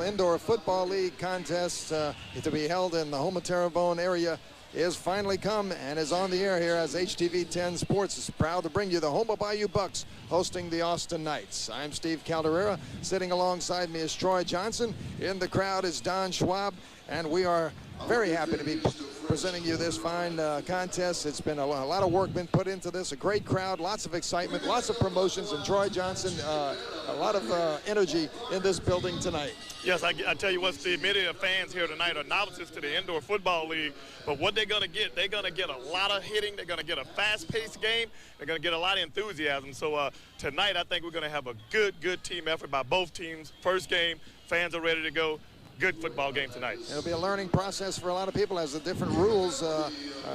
Indoor Football League contest to be held in the Houma Terrebonne area is finally come and is on the air here as HTV 10 Sports is proud to bring you the Houma Bayou Bucks hosting the Austin Knights. I'm Steve Calderera. Sitting alongside me is Troy Johnson. In the crowd is Don Schwab, and we are very happy to be presenting you this fine contest. It's been a lot of work been put into this, a great crowd, lots of excitement, lots of promotions, and Troy Johnson, a lot of energy in this building tonight. Yes, I tell you what, Steve, many of the fans here tonight are novices to the Indoor Football League, but what they're going to get, they're going to get a lot of hitting, they're going to get a fast-paced game, they're going to get a lot of enthusiasm. So tonight I think we're going to have a good team effort by both teams. First game, fans are ready to go. Good football game tonight. It'll be a learning process for a lot of people as the different rules are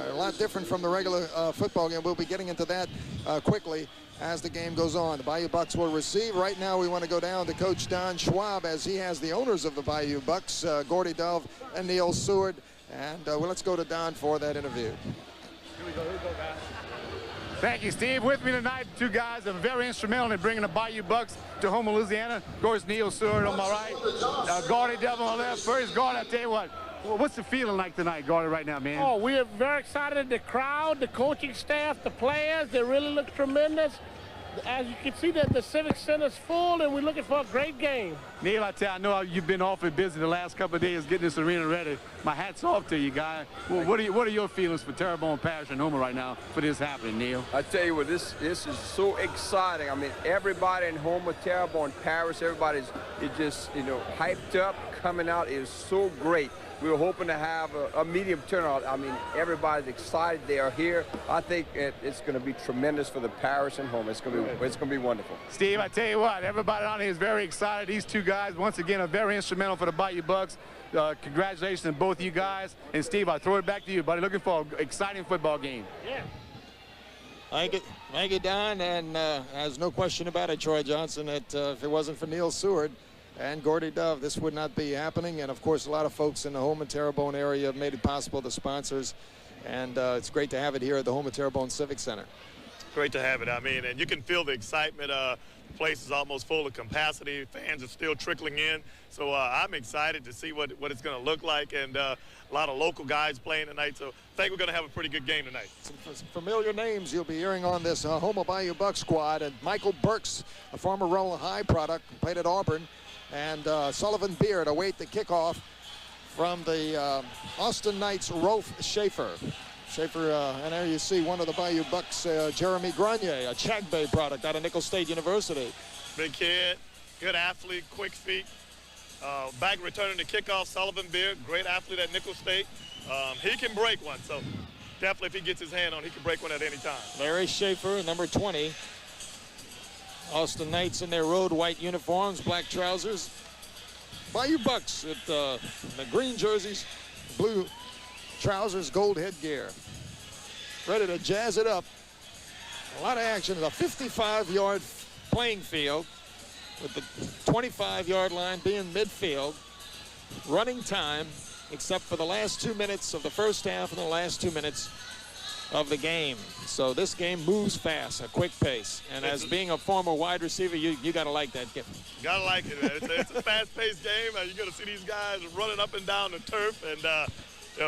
a lot different from the regular football game. We'll be getting into that quickly as the game goes on. The Bayou Bucks will receive. Right now we want to go down to Coach Don Schwab as he has the owners of the Bayou Bucks, Gordy Dove and Neil Seward. And well, let's go to Don for that interview. Here we go, guys. Thank you, Steve. With me tonight, two guys that are very instrumental in bringing the Bayou Bucks to Houma, Louisiana. Of course, Neil Seward on my right, Gordy Dove on my left. First, Gordy, I'll tell you what, what's the feeling like tonight, Gordy, right now, man? Oh, we are very excited. The crowd, the coaching staff, the players, they really look tremendous. As you can see, that the Civic Center's full, and we're looking for a great game. Neil, I know you've been awfully busy the last couple of days getting this arena ready. My hat's off to you, guy. Well, what are your feelings for Terrebonne Parish and Houma right now for this happening, Neil? I tell you what, this is so exciting. I mean, everybody in Houma, Terrebonne Parish, everybody's just, hyped up, coming out. It is so great. We were hoping to have a medium turnout. I mean, everybody's excited. They are here. I think it's going to be tremendous for the parish and Houma. It's going to be wonderful. Steve, I tell you what, everybody on here is very excited. These two guys, once again, are very instrumental for the Bayou Bucks. Congratulations to both of you guys. And Steve, I'll throw it back to you, buddy. Looking for an exciting football game. Yeah. Thank you, Don. And there's no question about it, Troy Johnson, that if it wasn't for Neil Seward and Gordy Dove, this would not be happening. And of course, a lot of folks in the Houma Terrebonne area have made it possible, the sponsors, and it's great to have it here at the Houma Terrebonne Civic Center. Great to have it. I mean, and you can feel the excitement. The place is almost full of capacity. Fans are still trickling in. So I'm excited to see what it's going to look like, and a lot of local guys playing tonight. So I think we're going to have a pretty good game tonight. Some familiar names you'll be hearing on this Houma Bayou Bucks squad. And Michael Burks, a former Roland High product, played at Auburn. And Sullivan Beard await the kickoff from the Austin Knights, Rolf Schaefer. And there you see one of the Bayou Bucks, Jeremy Grenier, a Chagbay product out of Nicholls State University. Big kid, good athlete, quick feet. Back returning the kickoff, Sullivan Beard, great athlete at Nicholls State. He can break one, so definitely if he gets his hand on, he can break one at any time. Larry Schaefer, number 20. Austin Knights in their road white uniforms, black trousers. Bayou Bucks with the green jerseys, blue trousers, gold headgear. Ready to jazz it up. A lot of action. A 55-yard playing field with the 25-yard line being midfield. Running time, except for the last 2 minutes of the first half and the last 2 minutes of the game. So this game moves fast, a quick pace. And as being a former wide receiver, you got to like that. Got to like it, man. It's a fast-paced game. You're going to see these guys running up and down the turf. And,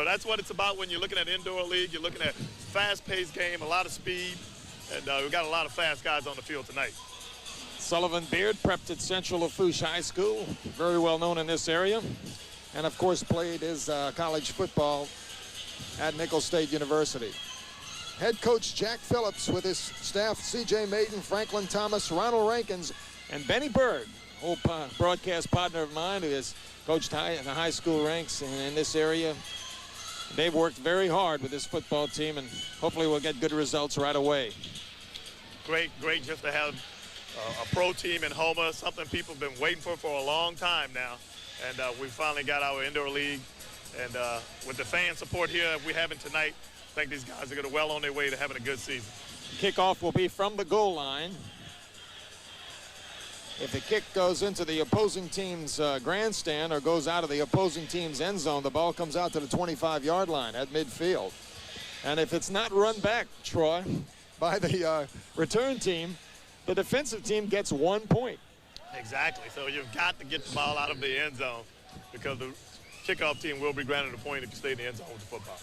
that's what it's about when you're looking at indoor league. You're looking at fast-paced game, a lot of speed. And we've got a lot of fast guys on the field tonight. Sullivan Beard prepped at Central Lafourche High School, very well known in this area. And, of course, played his college football at Nicholls State University. Head coach Jack Phillips with his staff, C.J. Maiden, Franklin Thomas, Ronald Rankins, and Benny Berg, old broadcast partner of mine who has coached in the high school ranks in this area. They've worked very hard with this football team, and hopefully we'll get good results right away. Great just to have a pro team in Houma, something people have been waiting for a long time now. And we finally got our indoor league. And with the fan support here we're having tonight, I think these guys are going to well on their way to having a good season. Kickoff will be from the goal line. If the kick goes into the opposing team's grandstand or goes out of the opposing team's end zone, the ball comes out to the 25-yard line at midfield. And if it's not run back, Troy, by the return team, the defensive team gets 1 point. Exactly. So you've got to get the ball out of the end zone. because the kickoff team will be granted a point if you stay in the end zone with the football.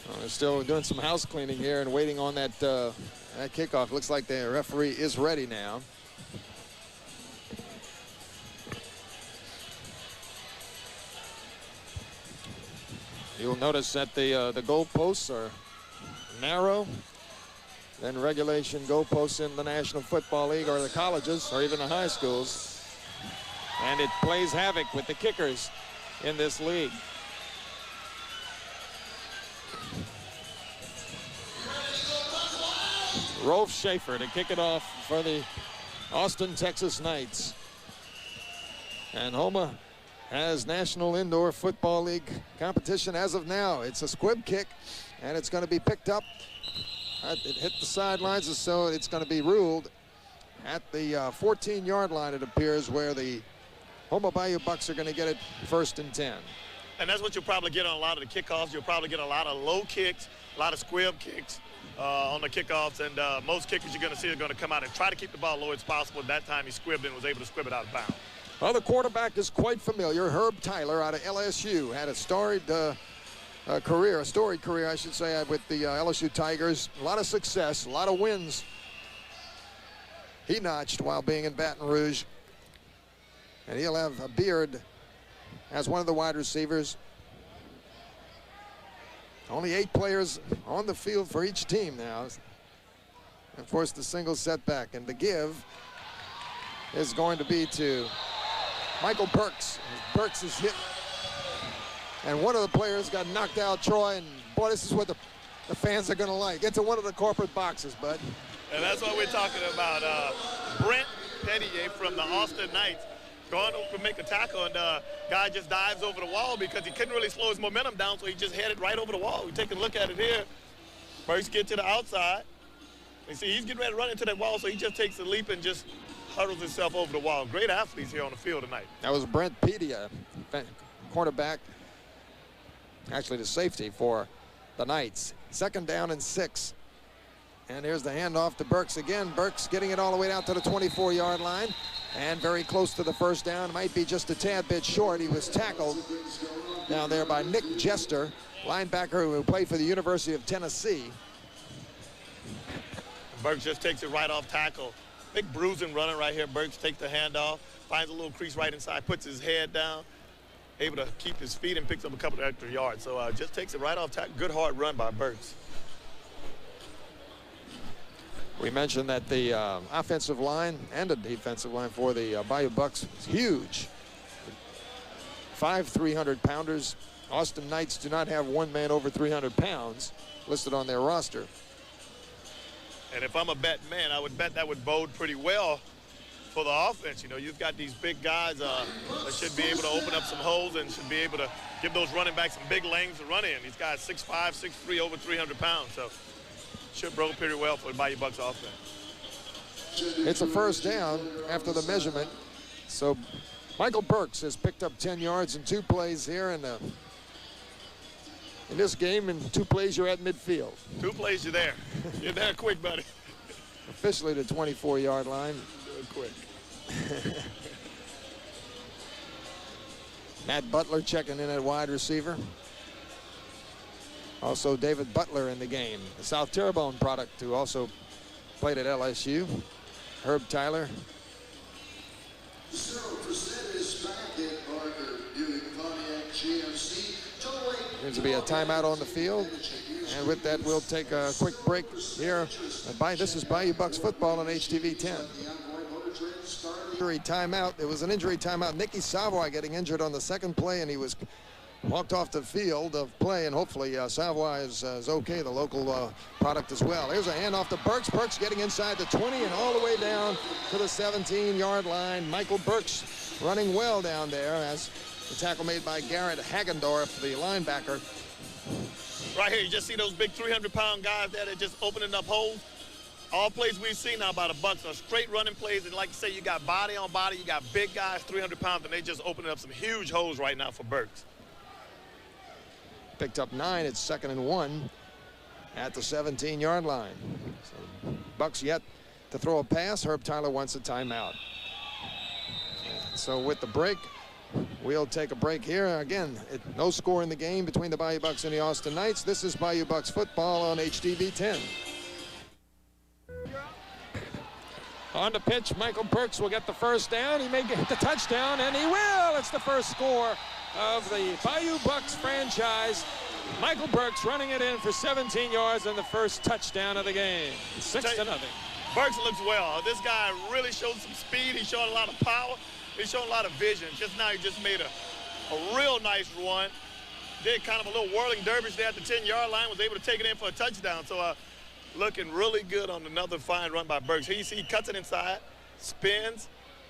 Well, they're still doing some house cleaning here and waiting on that kickoff. Looks like the referee is ready now. You'll notice that the goalposts are narrow than regulation goalposts in the National Football League or the colleges or even the high schools. And it plays havoc with the kickers in this league. Rolf Schaefer to kick it off for the Austin, Texas Knights. And Houma has National Indoor Football League competition as of now. It's a squib kick, and it's going to be picked up. It hit the sidelines, so it's going to be ruled at the 14-yard line, it appears, where the Houma Bayou Bucks are going to get it 1st and 10. And that's what you'll probably get on a lot of the kickoffs. You'll probably get a lot of low kicks, a lot of squib kicks on the kickoffs, and most kickers you're going to see are going to come out and try to keep the ball low as possible. That time he squibbed and was able to squib it out of bounds. Well, the quarterback is quite familiar. Herb Tyler out of LSU had a storied career, I should say, with the LSU Tigers. A lot of success, a lot of wins he notched while being in Baton Rouge. And he'll have a beard as one of the wide receivers. Only 8 players on the field for each team now. And forced the single setback. And the give is going to be to Michael Burks. Burks is hit. And one of the players got knocked out, Troy. And boy, this is what the fans are going to like. Into one of the corporate boxes, bud. And that's what we're talking about. Brent Pettier from the Austin Knights going to make a tackle, and guy just dives over the wall because he couldn't really slow his momentum down, so he just headed right over the wall. We take a look at it here. Burks get to the outside. You see, he's getting ready to run into that wall, so he just takes a leap and just huddles himself over the wall. Great athletes here on the field tonight. That was Brent Pettier, cornerback, actually the safety for the Knights. 2nd down and 6. And here's the handoff to Burks again. Burks getting it all the way down to the 24-yard line. And very close to the 1st down. Might be just a tad bit short. He was tackled down there by Nick Jester, linebacker who played for the University of Tennessee. Burks just takes it right off tackle. Big bruising running right here. Burks takes the handoff, finds a little crease right inside, puts his head down, able to keep his feet and picks up a couple of extra yards. So just takes it right off tackle. Good hard run by Burks. We mentioned that the offensive line and the defensive line for the Bayou Bucks is huge. 5 300-pounders. Austin Knights do not have one man over 300 pounds listed on their roster. And if I'm a betting man, I would bet that would bode pretty well for the offense. You know, you've got these big guys that should be able to open up some holes and should be able to give those running backs some big lanes to run in. These guys 6'5", 6'3", over 300 pounds. So should bode pretty well for the Bayou Bucks offense. It's a 1st down after the measurement. So Michael Burks has picked up 10 yards in 2 plays here. And in this game, in 2 plays, you're at midfield. 2 plays, you're there. You're there quick, buddy. Officially the 24-yard line. Quick. Matt Butler checking in at wide receiver. Also David Butler in the game, the South Terrebonne product, who also played at LSU. Herb Tyler. 0% is back at Barker Buick Pontiac GMC. There's to be a timeout on the field. And with that, we'll take a quick break here. This is Bayou Bucks football on HTV 10. Injury timeout. It was an injury timeout. Nicky Savoy getting injured on the 2nd play, and he was walked off the field of play, and hopefully Savoy is okay, the local product as well. Here's a handoff to Burks. Burks getting inside the 20 and all the way down to the 17-yard line. Michael Burks running well down there as the tackle made by Garrett Hagendorf, the linebacker. Right here, you just see those big 300-pound guys there that just opening up holes. All plays we've seen now by the Bucks are straight running plays, and like you say, you got body on body, you got big guys, 300 pounds, and they just opening up some huge holes right now for Burks. Picked up 9. It's 2nd and 1 at the 17-yard line. So Bucks yet to throw a pass. Herb Tyler wants a timeout. So with the break, we'll take a break here. Again, no score in the game between the Bayou Bucks and the Austin Knights. This is Bayou Bucks football on HTV 10. On the pitch, Michael Burks will get the first down. He may get the touchdown, and he will. It's the first score of the Bayou Bucks franchise. Michael Burks running it in for 17 yards and the first touchdown of the game. 6-0. Burks looks well. This guy really showed some speed. He showed a lot of power. He showed a lot of vision. Just now he just made a real nice run. Did kind of a little whirling dervish there at the 10-yard line. Was able to take it in for a touchdown. So looking really good on another fine run by Burks. He cuts it inside, spins,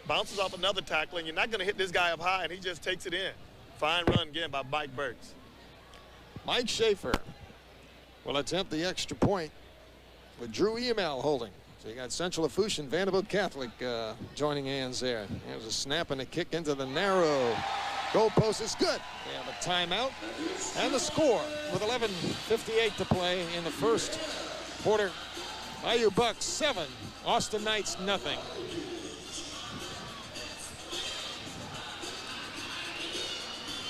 bounces off another tackle, and you're not going to hit this guy up high, and he just takes it in. Fine run again by Mike Burks. Mike Schaefer will attempt the extra point with Drew Emel holding. So you got Central Lafourche and Vanderbilt Catholic joining hands there. There's a snap and a kick into the narrow. Goal post is good. They have a timeout and the score with 11:58 to play in the first quarter. Bayou Bucks 7, Austin Knights nothing.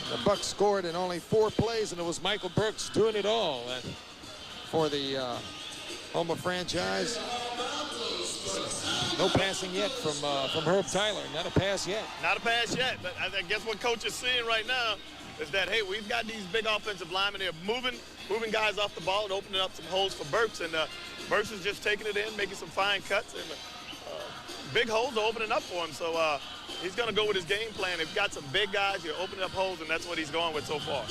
The Bucks scored in only 4 plays, and it was Michael Burks doing it all for the Houma franchise. No passing yet from Herb Tyler. Not a pass yet. Not a pass yet, but I guess what coach is seeing right now is that, hey, we've got these big offensive linemen. They're moving guys off the ball and opening up some holes for Burks, and Burks is just taking it in, making some fine cuts, and big holes are opening up for him. So he's going to go with his game plan. If you've got some big guys, you're opening up holes, and that's what he's going with so far.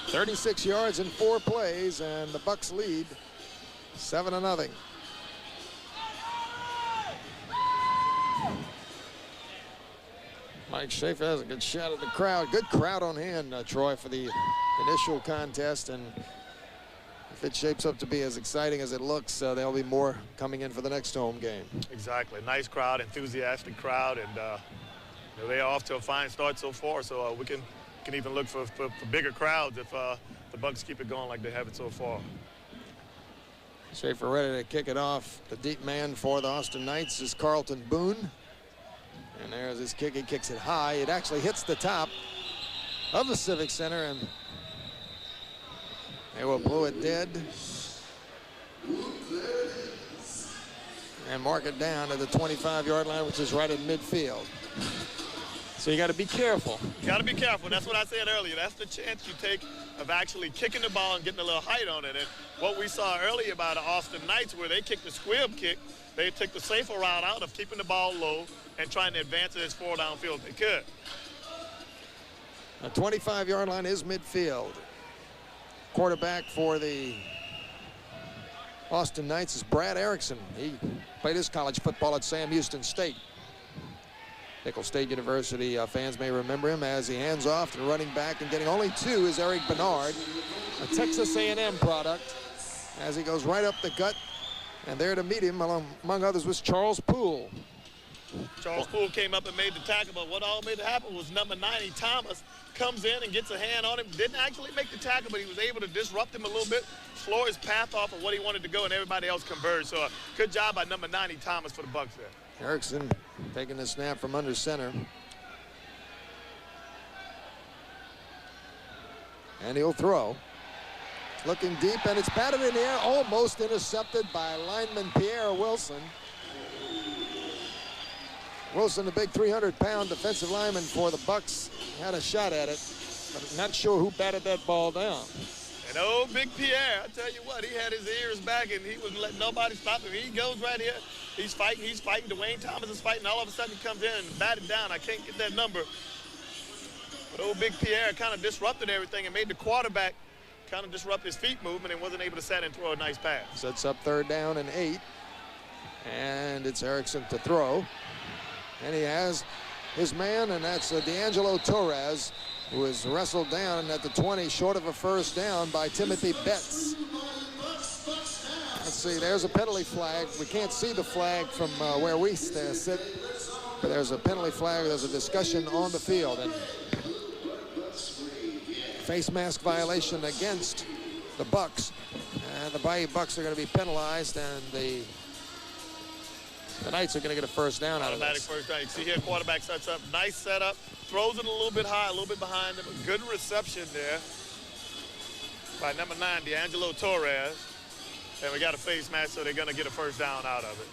36 yards in 4 plays, and the Bucks lead 7-0. Mike Schaefer has a good shot at the crowd. Good crowd on hand, Troy, for the initial contest. And if it shapes up to be as exciting as it looks, there'll be more coming in for the next home game. Exactly. Nice crowd, enthusiastic crowd, and they're off to a fine start so far. So we can even look for bigger crowds if the Bucks keep it going like they have it so far. Schaefer ready to kick it off. The deep man for the Austin Knights is Carlton Boone. And there's his kick. He kicks it high. It actually hits the top of the Civic Center, and they will blow it dead and mark it down at the 25-yard line, which is right at midfield. So you got to be careful. You got to be careful. That's what I said earlier. That's the chance you take of actually kicking the ball and getting a little height on it. And what we saw earlier by the Austin Knights, where they kicked the squib kick, they took the safer route out of keeping the ball low and trying to advance it as far downfield as they could. The 25-yard line is midfield. Quarterback for the Austin Knights is Brad Erickson. He played his college football at Sam Houston State. Nicholls State University fans may remember him as he hands off to the running back, and getting only 2 is Eric Bernard, a Texas A&M product, as he goes right up the gut. And there to meet him, among others, was Charles Poole. Charles Poole came up and made the tackle, but what all made it happen was number 90, Thomas, comes in and gets a hand on him. Didn't actually make the tackle, but he was able to disrupt him a little bit, slow his path off of what he wanted to go, and everybody else converged. So good job by number 90, Thomas, for the Bucks there. Erickson taking the snap from under center. And he'll throw. Looking deep, and it's batted in the air, almost intercepted by lineman Pierre Wilson. Wilson, the big 300-pound defensive lineman for the Bucks, had a shot at it, but not sure who batted that ball down. And old Big Pierre, I tell you what, he had his ears back, and he wasn't letting nobody stop him. He goes right here. He's fighting. Dwayne Thomas is fighting. All of a sudden, he comes in and batted down. I can't get that number. But old Big Pierre kind of disrupted everything and made the quarterback kind of disrupt his feet movement and wasn't able to set and throw a nice pass. Sets up 3rd down and 8. And it's Erickson to throw. And he has his man, and that's D'Angelo Torres, who is wrestled down at the 20, short of a 1st down by Timothy Betts. Let's see, there's a penalty flag. We can't see the flag from where we sit, but there's a penalty flag. There's a discussion on the field, and face mask violation against the Bucks. And the Bayou Bucks are going to be penalized, and the The Knights are going to get a first down out of Automatic this. first down. You see here, quarterback sets up. Nice setup. Throws it a little bit high, a little bit behind him. Good reception there by number 9, D'Angelo Torres. And we got a face mask, so they're going to get a first down out of it.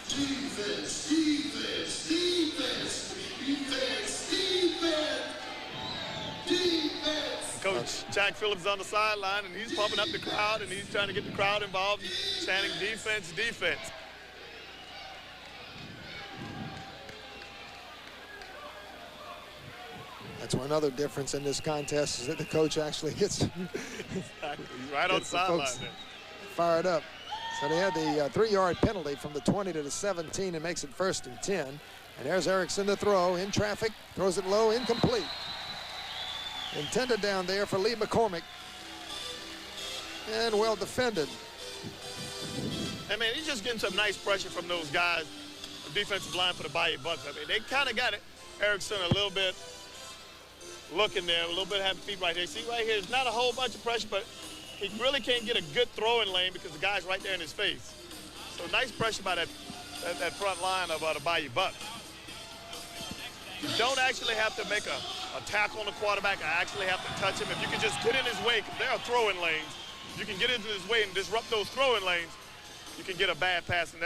Defense, defense, defense, defense, defense, defense. Coach Jack Phillips on the sideline, and he's pumping up the crowd, and he's trying to get the crowd involved, chanting defense, defense. That's one other difference in this contest is that the coach actually gets Right on the sideline there. Fired up. So they had the 3-yard penalty from the 20 to the 17 and makes it 1st and 10. And there's Erickson to throw in traffic, throws it low, incomplete. Intended down there for Lee McCormick. And well defended. I mean, he's just getting some nice pressure from those guys, the defensive line for the Bayou Bucks. I mean, they kind of got it. Erickson a little bit looking there, a little bit having feet right here. See right here, it's not a whole bunch of pressure, but he really can't get a good throwing lane because the guy's right there in his face. So nice pressure by that front line of the Bayou Bucks. You don't actually have to make a tackle on the quarterback. I actually have to touch him. If you can just get in his way, because there are throwing lanes, you can get into his way and disrupt those throwing lanes, you can get a bad pass, and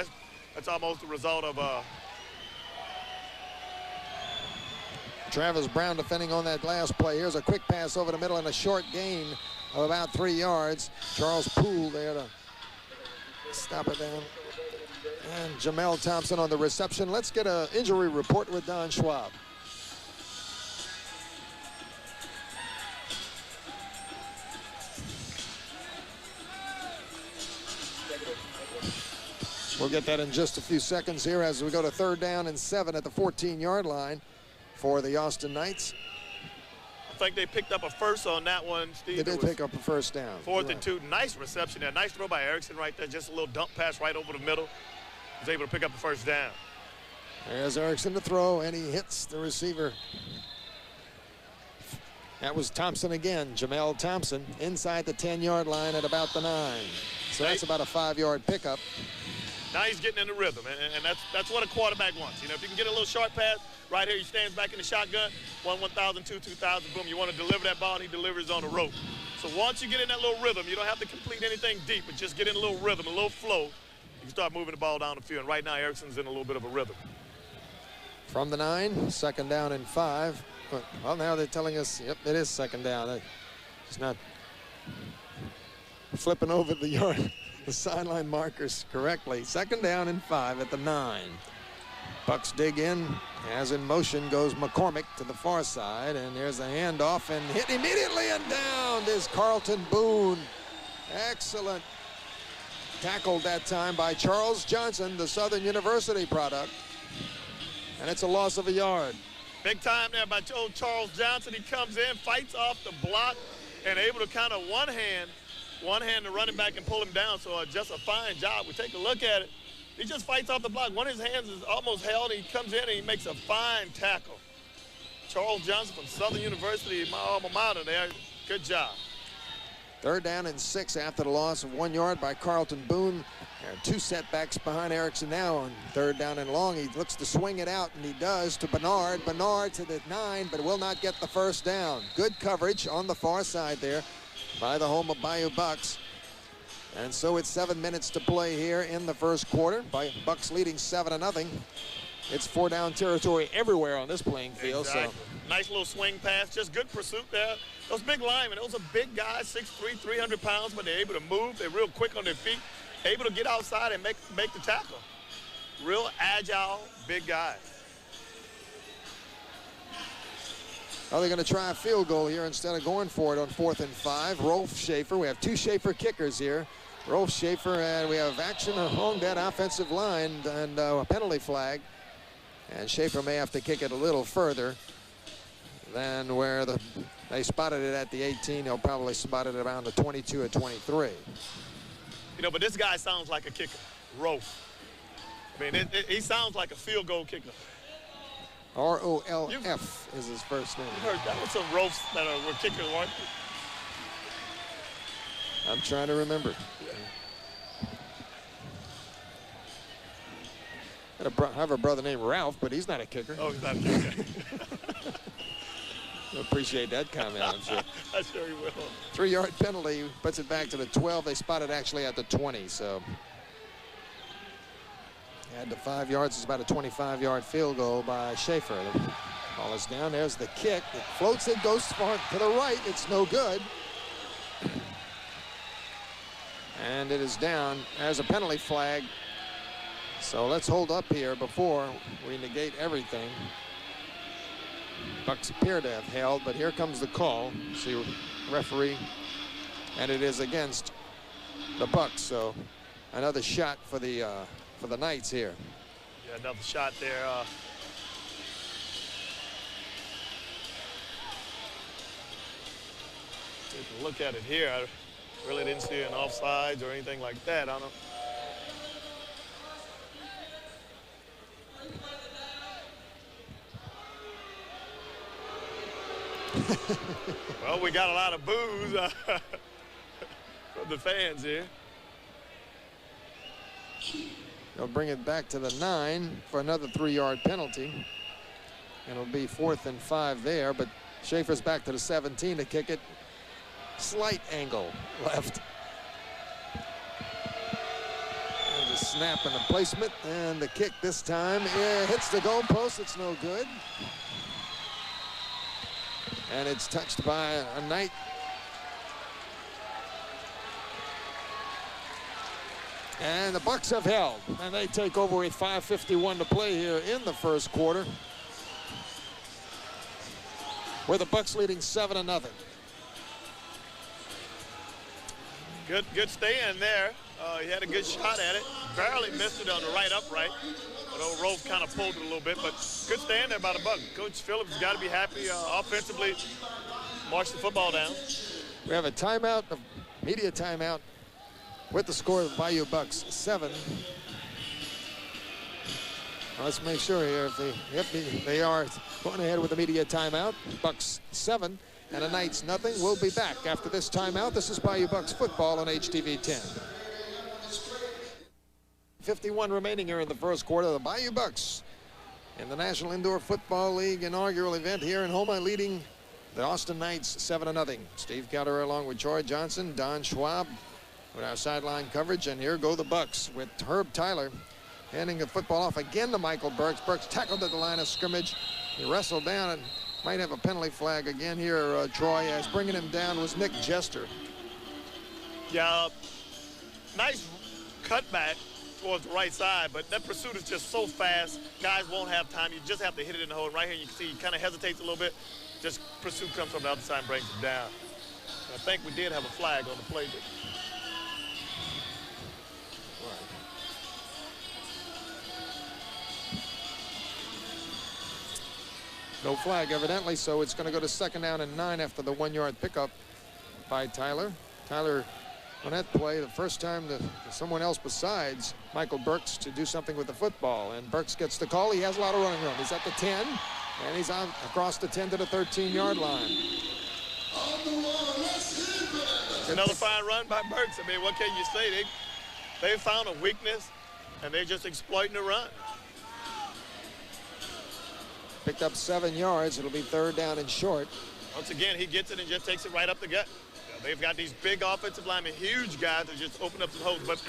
that's almost the result of Travis Brown defending on that last play. Here's a quick pass over the middle and a short gain of about 3 yards. Charles Poole there to stop it down. And Jamel Thompson on the reception. Let's get an injury report with Don Schwab. We'll get that in just a few seconds here as we go to 3rd down and 7 at the 14-yard line for the Austin Knights. I think they picked up a first on that one, Steve. They did pick up a first down. 4th and 2. Nice reception there. Nice throw by Erickson right there. Just a little dump pass right over the middle. Was able to pick up the first down. There's Erickson to throw, and he hits the receiver. That was Thompson again, Jamel Thompson, inside the 10-yard line at about the 9. So that's about a 5-yard pickup. Now he's getting in the rhythm, and that's what a quarterback wants. You know, if you can get a little short pass, right here he stands back in the shotgun, 1,000, 2,000, boom, you want to deliver that ball, and he delivers on the rope. So once you get in that little rhythm, you don't have to complete anything deep, but just get in a little rhythm, a little flow. You can start moving the ball down the field. And right now, Erickson's in a little bit of a rhythm. From the 9, 2nd down and 5. Well, now they're telling us, yep, it is 2nd down. It's not flipping over the sideline markers correctly. 2nd down and 5 at the 9. Bucks dig in. As in motion goes McCormick to the far side. And there's a handoff and hit immediately, and down is Carlton Boone. Excellent. Tackled that time by Charles Johnson, the Southern University product. And it's a loss of a yard. Big time there by old Charles Johnson. He comes in, fights off the block, and able to kind of one hand the running back and pull him down. So just a fine job. We take a look at it. He just fights off the block. One of his hands is almost held, and he comes in and he makes a fine tackle. Charles Johnson from Southern University, my alma mater there. Good job. 3rd down and 6 after the loss of 1 yard by Carlton Boone. There are 2 setbacks behind Erickson now on 3rd down and long. He looks to swing it out, and he does to Bernard. Bernard to the 9, but will not get the first down. Good coverage on the far side there by the Houma Bayou Bucks. And so it's 7 minutes to play here in the first quarter. Bucks leading 7-0. It's 4-down territory everywhere on this playing field. Exactly. So nice little swing pass, just good pursuit there. Those big linemen, those are big guys, 6'3", 300 pounds, but they're able to move. They're real quick on their feet, able to get outside and make the tackle. Real agile, big guys. Are they going to try a field goal here instead of going for it on 4th and 5? Rolf Schaefer. We have 2 Schaefer kickers here. Rolf Schaefer, and we have action along that offensive line and a penalty flag. And Schaefer may have to kick it a little further than where they spotted it at the 18. They'll probably spot it around the 22 or 23. You know, but this guy sounds like a kicker, Rolf. I mean, he sounds like a field goal kicker. R-O-L-F is his first name. You heard that was some Rolfs that were kickers, weren't I'm trying to remember. I have a brother named Ralph, but he's not a kicker. Oh, he's not a kicker. You'll appreciate that comment, I'm sure. I sure he will. 3-yard penalty, puts it back to the 12. They spotted actually at the 20, so. Add the 5 yards, it's about a 25-yard field goal by Schaefer. The ball is down, there's the kick. It floats, it goes far to the right, it's no good. And it is down as a penalty flag. So let's hold up here before we negate everything. Bucks appear to have held, but here comes the call. See, referee, and it is against the Bucks. So another shot for the Knights here. Yeah, another shot there. Take a look at it here. I really didn't see an offsides or anything like that on him. Well, we got a lot of boos from the fans here. They'll bring it back to the 9 for another 3-yard penalty. And it'll be 4th and 5 there, but Schaefer's back to the 17 to kick it. Slight angle left. And the snap and the placement, and the kick this time hits the goalpost. It's no good. And it's touched by a Knight. And the Bucks have held, and they take over with 5:51 to play here in the first quarter, with the Bucks leading 7-0. Good stand there. He had a good shot at it. Barely missed it on the right upright. But old Rolf kind of pulled it a little bit, but good stand there by the Bucks. Coach Phillips has got to be happy offensively. March the football down. We have a timeout, a media timeout, with the score of the Bayou Bucks 7. Well, let's make sure here if they are going ahead with the media timeout. Bucks 7 and the Knights nothing. We'll be back after this timeout. This is Bayou Bucks football on HTV 10. 51 remaining here in the first quarter. The Bayou Bucks in the National Indoor Football League inaugural event here in Houma, leading the Austin Knights 7-0. Steve Kelleher along with Troy Johnson, Don Schwab with our sideline coverage, and here go the Bucks with Herb Tyler handing the football off again to Michael Burks. Burks tackled at the line of scrimmage. He wrestled down and might have a penalty flag again here, Troy, as bringing him down was Nick Jester. Yeah, nice cutback towards the right side, but that pursuit is just so fast, guys won't have time. You just have to hit it in the hole. Right here you can see he kind of hesitates a little bit. Just pursuit comes from the other side and brings it down. I think we did have a flag on the play. No flag evidently, so it's going to go to 2nd down and 9 after the 1-yard pickup by Tyler. Tyler on that play, the first time that someone else besides Michael Burks to do something with the football, and Burks gets the call. He has a lot of running room. He's at the 10, and he's on across the 10 to the 13-yard line. Another fine run by Burks. I mean, what can you say? They found a weakness, and they're just exploiting the run. Picked up 7 yards. It'll be 3rd down and short. Once again, he gets it and just takes it right up the gut. They've got these big offensive linemen, huge guys that just open up some holes. But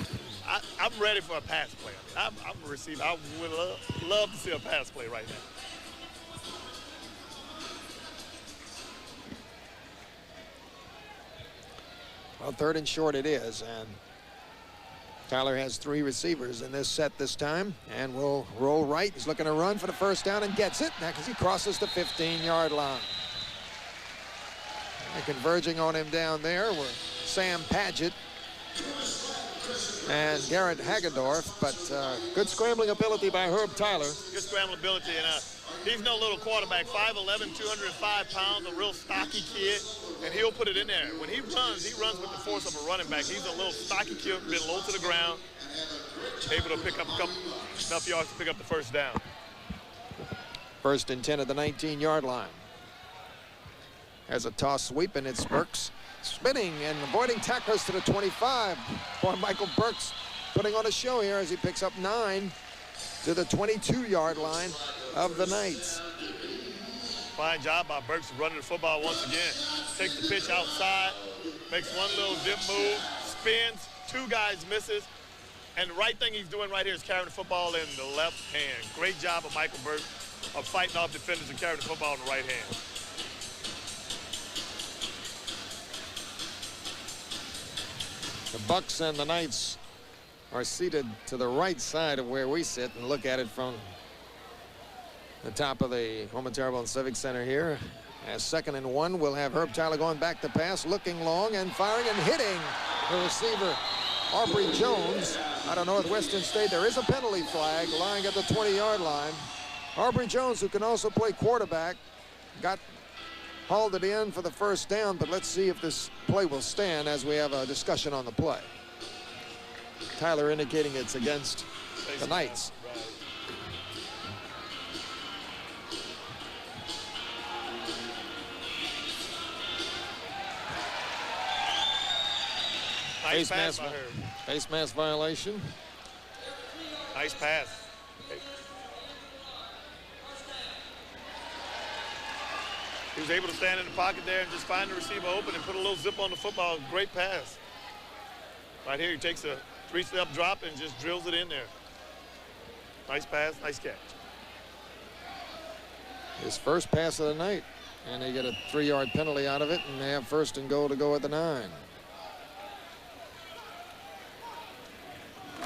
I'm ready for a pass play. I'm a receiver. I would love to see a pass play right now. Well, 3rd and short it is, and Tyler has 3 receivers in this set this time, and will roll right. He's looking to run for the 1st down and gets it because he crosses the 15-yard line. And converging on him down there were Sam Padgett and Garrett Hagedorf, but good scrambling ability by Herb Tyler. Good scrambling ability, and he's no little quarterback, 5'11", 205 pounds, a real stocky kid, and he'll put it in there. When he runs with the force of a running back. He's a little stocky kid, been low to the ground, able to pick up enough yards to pick up the 1st down. 1st and 10 at the 19-yard line. Has a toss sweep, and it's Burks spinning and avoiding tacklers to the 25. Boy, Michael Burks putting on a show here as he picks up 9 to the 22-yard line of the Knights. Fine job by Burks running the football once again. Takes the pitch outside, makes one little dip move, spins, 2 guys misses, and the right thing he's doing right here is carrying the football in the left hand. Great job of Michael Burks of fighting off defenders and carrying the football in the right hand. The Bucks and the Knights are seated to the right side of where we sit and look at it from the top of the Houma Terrebonne Civic Center here. As 2nd and 1, we'll have Herb Tyler going back to pass, looking long and firing and hitting the receiver, Aubrey Jones, out of Northwestern State. There is a penalty flag lying at the 20-yard line. Aubrey Jones, who can also play quarterback, hauled it in for the first down, but let's see if this play will stand as we have a discussion on the play. Tyler indicating it's against the Knights. Nice pass by her. Face mask violation. Nice pass. He was able to stand in the pocket there and just find the receiver open and put a little zip on the football. Great pass. Right here, he takes a 3-step drop and just drills it in there. Nice pass, nice catch. His first pass of the night, and they get a 3-yard penalty out of it, and they have 1st and goal to go at the 9.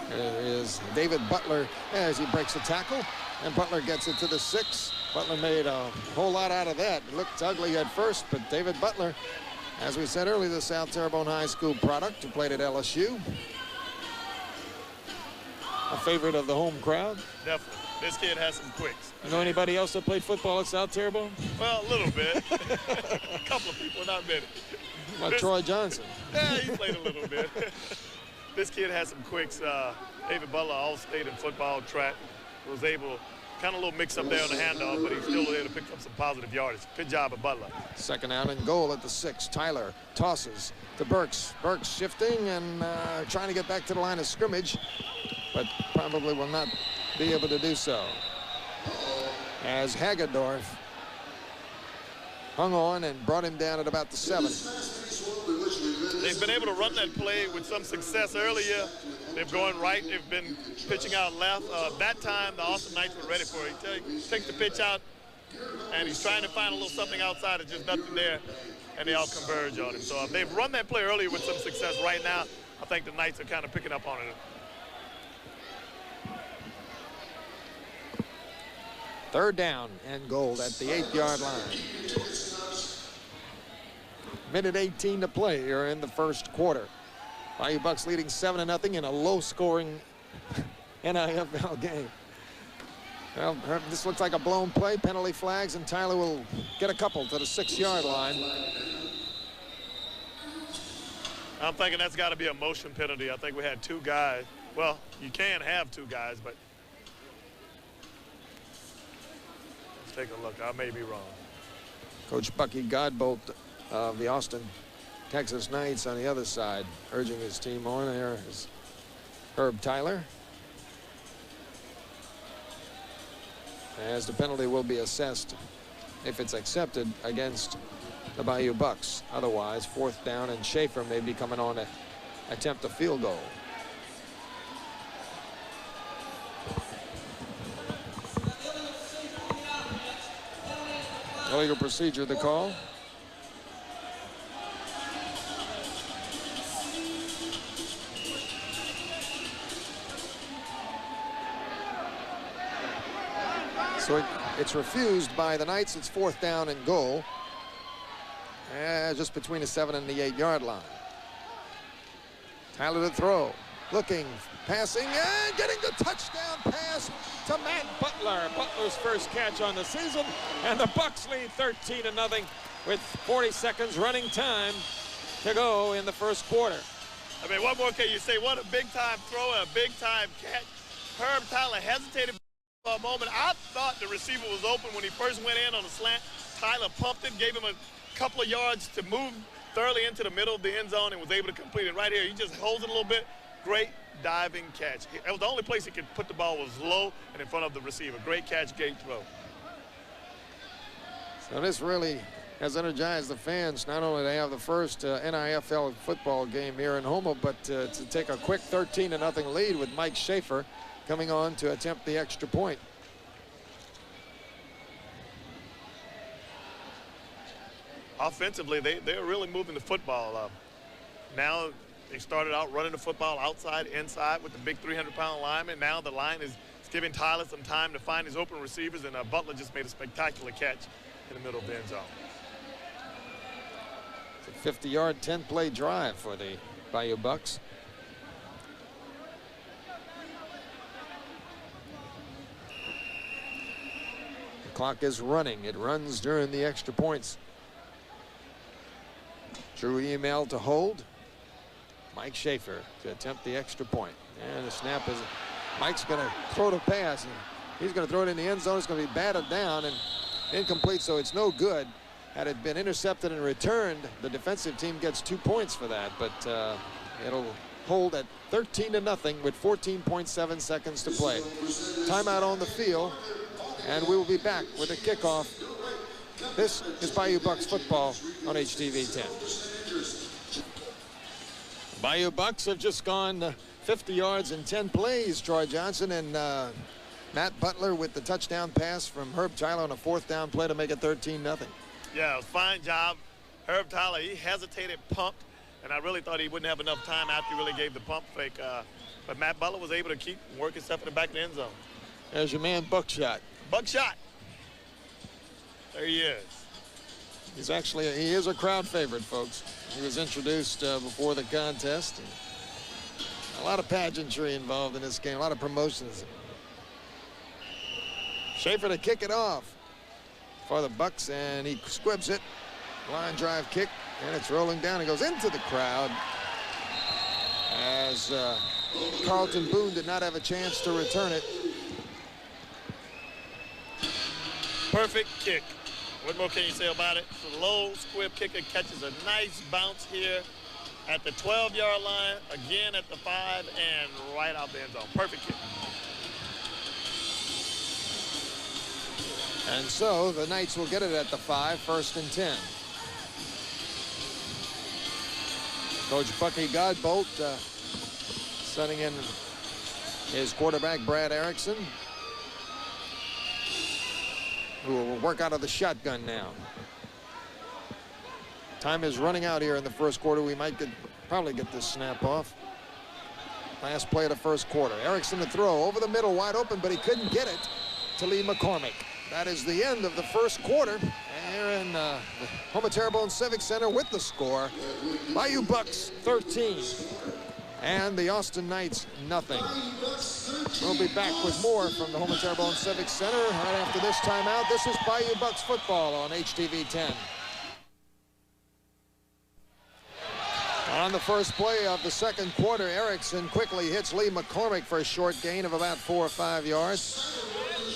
There is David Butler as he breaks a tackle, and Butler gets it to the 6. Butler made a whole lot out of that. It looked ugly at first, but David Butler, as we said earlier, the South Terrebonne High School product who played at LSU. A favorite of the home crowd. Definitely. This kid has some quicks. You know anybody else that played football at South Terrebonne? Well, a little bit. A couple of people, not many. Troy Johnson. Yeah, he played a little bit. This kid has some quicks. David Butler, all-state in football, track, was able, kind of a little mix up there on the handoff, but he still was able to pick up some positive yardage. Good job of Butler. 2nd out and goal at the 6. Tyler tosses to Burks. Burks shifting and trying to get back to the line of scrimmage, but probably will not be able to do so. As Hagedorf hung on and brought him down at about the 7. They've been able to run that play with some success earlier. They've gone right. They've been pitching out left. That time, the Austin Knights were ready for it. He takes the pitch out, and he's trying to find a little something outside. There's just nothing there, and they all converge on him. So if they've run that play earlier with some success right now, I think the Knights are kind of picking up on it. 3rd down and goal at the 8-yard line. Minute 18 to play here in the first quarter. Bayou Bucks leading 7-0 in a low-scoring NIFL game. Well, this looks like a blown play, penalty flags, and Tyler will get a couple to the 6-yard line. I'm thinking that's got to be a motion penalty. I think we had 2 guys. Well, you can have 2 guys, but let's take a look. I may be wrong. Coach Bucky Godbolt of the Austin, Texas Knights on the other side, urging his team on. There is Herb Tyler. As the penalty will be assessed if it's accepted against the Bayou Bucks. Otherwise, 4th down, and Schaefer may be coming on to attempt a field goal. Illegal procedure, the call. So it's refused by the Knights. It's 4th down and goal. Just between the 7 and the 8-yard line. Tyler to throw. Looking, passing, and getting the touchdown pass to Matt Butler. Butler's first catch on the season, and the Bucks lead 13-0 with 40 seconds running time to go in the first quarter. I mean, what more can you say? What a big-time throw and a big-time catch. Herb Tyler hesitated for a moment. I thought the receiver was open when he first went in on the slant. Tyler pumped it, gave him a couple of yards to move thoroughly into the middle of the end zone and was able to complete it right here. He just holds it a little bit. Great diving catch. It was the only place he could put the ball was low and in front of the receiver. Great catch, great throw. So this really has energized the fans, not only to have the first NIFL football game here in Houma, but to take a quick 13-0 lead with Mike Schaefer coming on to attempt the extra point. Offensively, they're really moving the football up. Now they started out running the football outside, inside with the big 300-pound lineman. Now the line is giving Tyler some time to find his open receivers, and Butler just made a spectacular catch in the middle of the end zone. It's a 50-yard, 10-play drive for the Bayou Bucks. The clock is running. It runs during the extra points. True email to hold. Mike Schaefer to attempt the extra point. And the snap is, Mike's going to throw the pass. And he's going to throw it in the end zone. It's going to be batted down and incomplete, so it's no good. Had it been intercepted and returned, the defensive team gets 2 points for that, but it'll hold at 13-0 with 14.7 seconds to play. Timeout on the field, and we will be back with a kickoff. This is Bayou Bucks football on HTV 10. Bayou Bucks have just gone 50 yards in 10 plays. Troy Johnson and Matt Butler with the touchdown pass from Herb Tyler on a 4th down play to make it 13-0. Yeah, it was a fine job. Herb Tyler, he hesitated, pumped, and I really thought he wouldn't have enough time after he really gave the pump fake. But Matt Butler was able to keep working stuff in the back of the end zone. There's your man, Buckshot. Buckshot. There he is. He is a crowd favorite, folks. He was introduced before the contest. A lot of pageantry involved in this game, a lot of promotions. Schaefer to kick it off for the Bucks, and he squibs it. Line drive kick, and it's rolling down. It goes into the crowd as Carlton Boone did not have a chance to return it. Perfect kick. What more can you say about it? It's a low squib kicker, catches a nice bounce here at the 12-yard line, again at the 5, and right out the end zone. Perfect kick. And so the Knights will get it at the 5, 1st and 10. Coach Bucky Godbolt setting in his quarterback, Brad Erickson, who will work out of the shotgun now. Time is running out here in the first quarter. We might probably get this snap off. Last play of the first quarter. Erickson to throw over the middle, wide open, but he couldn't get it to Lee McCormick. That is the end of the first quarter. Here in the Houma Terrebonne Civic Center with the score. Bayou Bucks 13 and the Austin Knights nothing. We'll be back with more from the Houma Terrebonne Civic Center right after this timeout. This is Bayou Bucks football on HTV 10. On the first play of the second quarter, Erickson quickly hits Lee McCormick for a short gain of about 4 or 5 yards.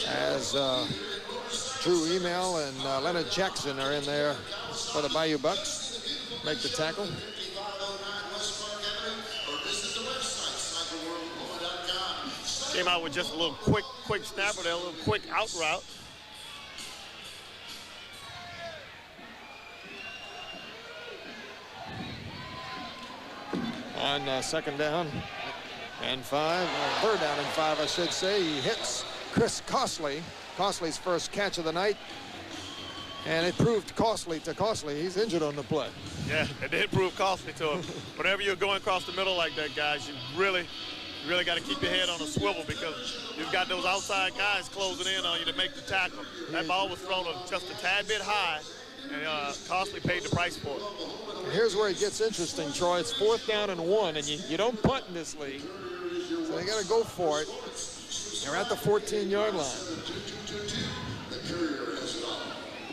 As Drew Email and Leonard Jackson are in there for the Bayou Bucks. Make the tackle. Came out with just a little quick snapper there, a little quick out route. On second down and 5, third down and 5, I should say, he hits Chris Costley. Costley's first catch of the night, and it proved costly to Costley. He's injured on the play. Yeah, it did prove costly to him. Whenever you're going across the middle like that, guys, you really got to keep your head on a swivel because you've got those outside guys closing in on you to make the tackle. That ball was thrown just a tad bit high, and Costley paid the price for it. And here's where it gets interesting, Troy. It's 4th down and 1, and you don't punt in this league, so they got to go for it. They're at the 14-yard line.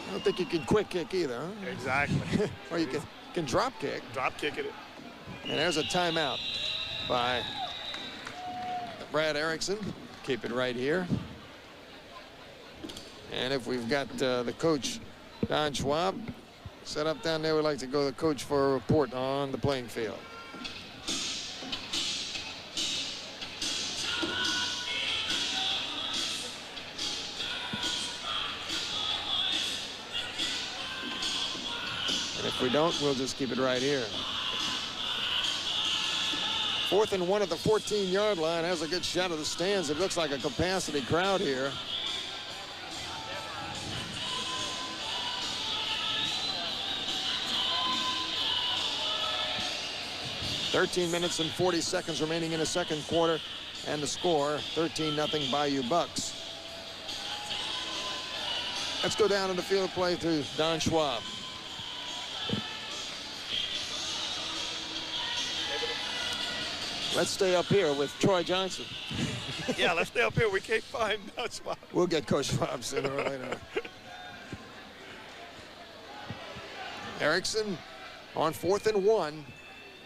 I don't think you can quick kick either, huh? Exactly. Or you can drop kick. Drop kick it. And there's a timeout by Brad Erickson. Keep it right here. And if we've got the coach, Don Schwab, Set up down there. We'd like to go to the coach for a report on the playing field. And if we don't, we'll just keep it right here. 4th and 1 at the 14-yard line. Has a good shot of the stands. It looks like a capacity crowd here. "13 minutes and 40 seconds remaining in the second quarter, and the score 13-0 Bayou Bucks." Let's go down to the field of play to Don Schwab. Let's stay up here with Troy Johnson. Yeah, let's stay up here. We can't find Schwab. We'll get Coach Schwab sooner or later. Erickson on 4th and 1.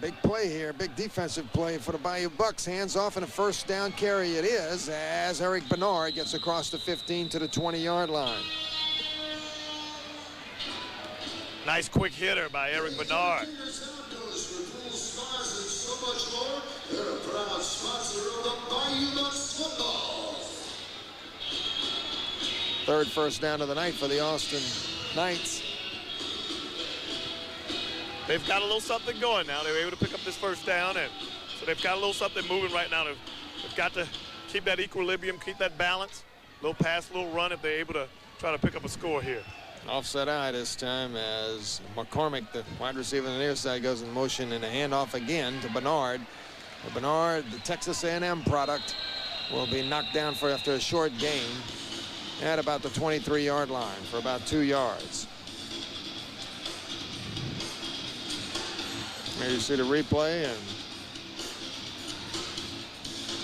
Big play here, big defensive play for the Bayou Bucks. Hands off and a first down carry it is as Eric Bernard gets across the 15 to the 20-yard line. Nice quick hitter by Eric Bernard. Third first down of the night for the Austin Knights. They've got a little something going now. They were able to pick up this first down, and so they've got a little something moving right now. They've got to keep that equilibrium, keep that balance. Little pass, little run if they're able to try to pick up a score here. Offset eye this time as McCormick, the wide receiver on the near side, goes in motion and a handoff again to Bernard. Bernard, the Texas A&M product, will be knocked down after a short gain at about the 23-yard line for about 2 yards. Here you see the replay, and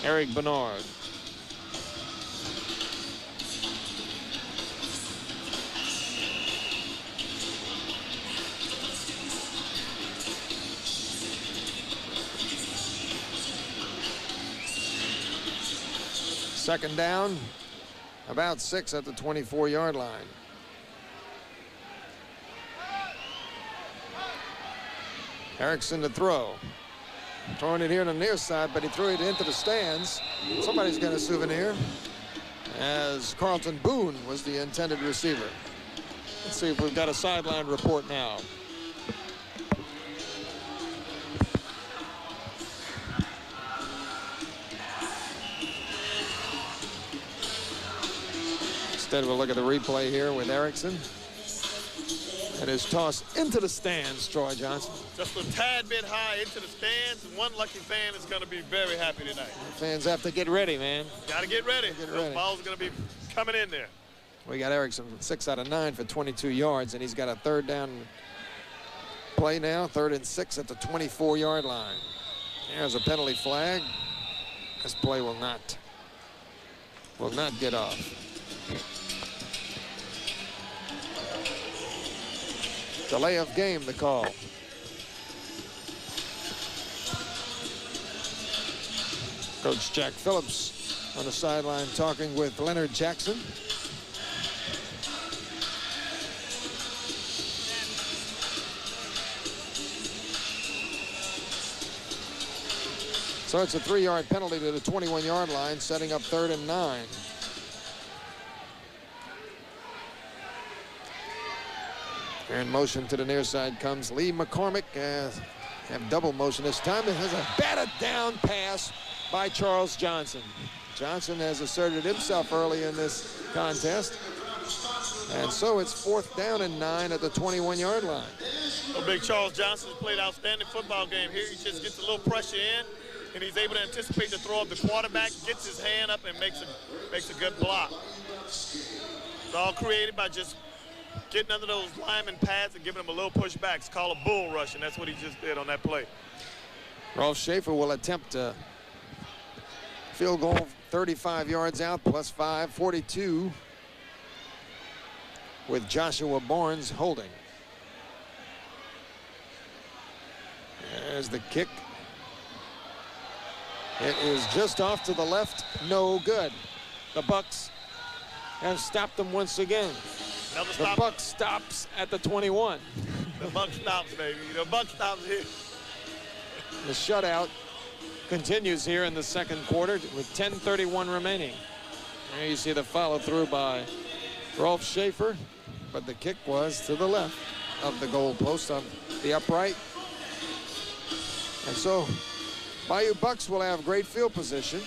Eric Bernard. Second down, about 6 at the 24-yard line. Erickson to throw. Throwing it here on the near side, but he threw it into the stands. Somebody's got a souvenir, as Carlton Boone was the intended receiver. Let's see if we've got a sideline report now. Instead, we'll look at the replay here with Erickson. That is tossed into the stands, Troy Johnson. Just a tad bit high into the stands, and one lucky fan is going to be very happy tonight. The fans have to get ready, man. Got to get ready. Those balls are going to be coming in there. We got Erickson 6 out of 9 for 22 yards, and he's got a third down play now, 3rd and 6 at the 24-yard line. There's a penalty flag. This play will not get off. Delay of game, the call. Coach Jack Phillips on the sideline talking with Leonard Jackson. So it's a 3-yard penalty to the 21-yard line, setting up 3rd and 9. In motion to the near side comes Lee McCormick. Have double motion this time. It has a batted down pass by Charles Johnson. Johnson has asserted himself early in this contest. And so it's 4th down and 9 at the 21-yard line. Well, Big Charles Johnson has played outstanding football game here. He just gets a little pressure in, and he's able to anticipate the throw of the quarterback, gets his hand up, and makes a good block. It's all created by just getting under those lineman pads and giving them a little pushback. It's called a bull rush, and that's what he just did on that play. Rolf Schaefer will attempt a field goal 35 yards out, plus 5, 42, with Joshua Barnes holding. There's the kick. It is just off to the left, no good. The Bucks have stopped them once again. The Bucks stops at the 21. The buck stops, baby. The buck stops here. The shutout continues here in the second quarter with 10:31 remaining. There you see the follow through by Rolf Schaefer, but the kick was to the left of the goal post of the upright. And so Bayou Bucks will have great field position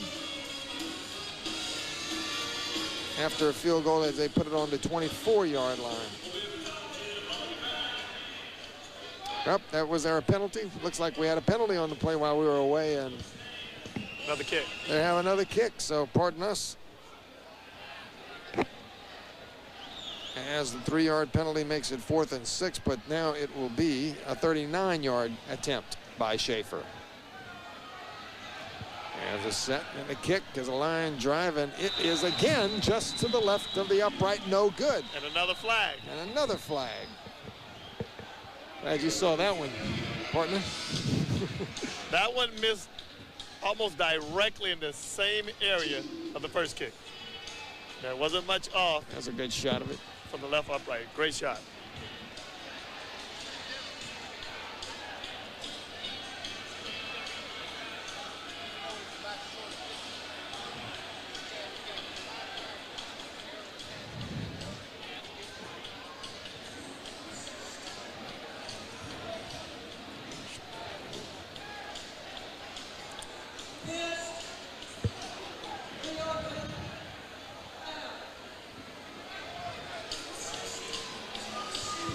after a field goal as they put it on the 24-yard line. Yep, that was there a penalty? Looks like we had a penalty on the play while we were away, and Another kick. they have another kick, so pardon us. As the 3-yard penalty makes it 4th and 6, but now it will be a 39-yard attempt by Schaefer. There's a set and a kick as a line drive, and it is again just to the left of the upright, no good. And another flag. And another flag. Glad you saw that one, partner. That one missed almost directly in the same area of the first kick. There wasn't much off. That's a good shot of it. From the left upright. Great shot.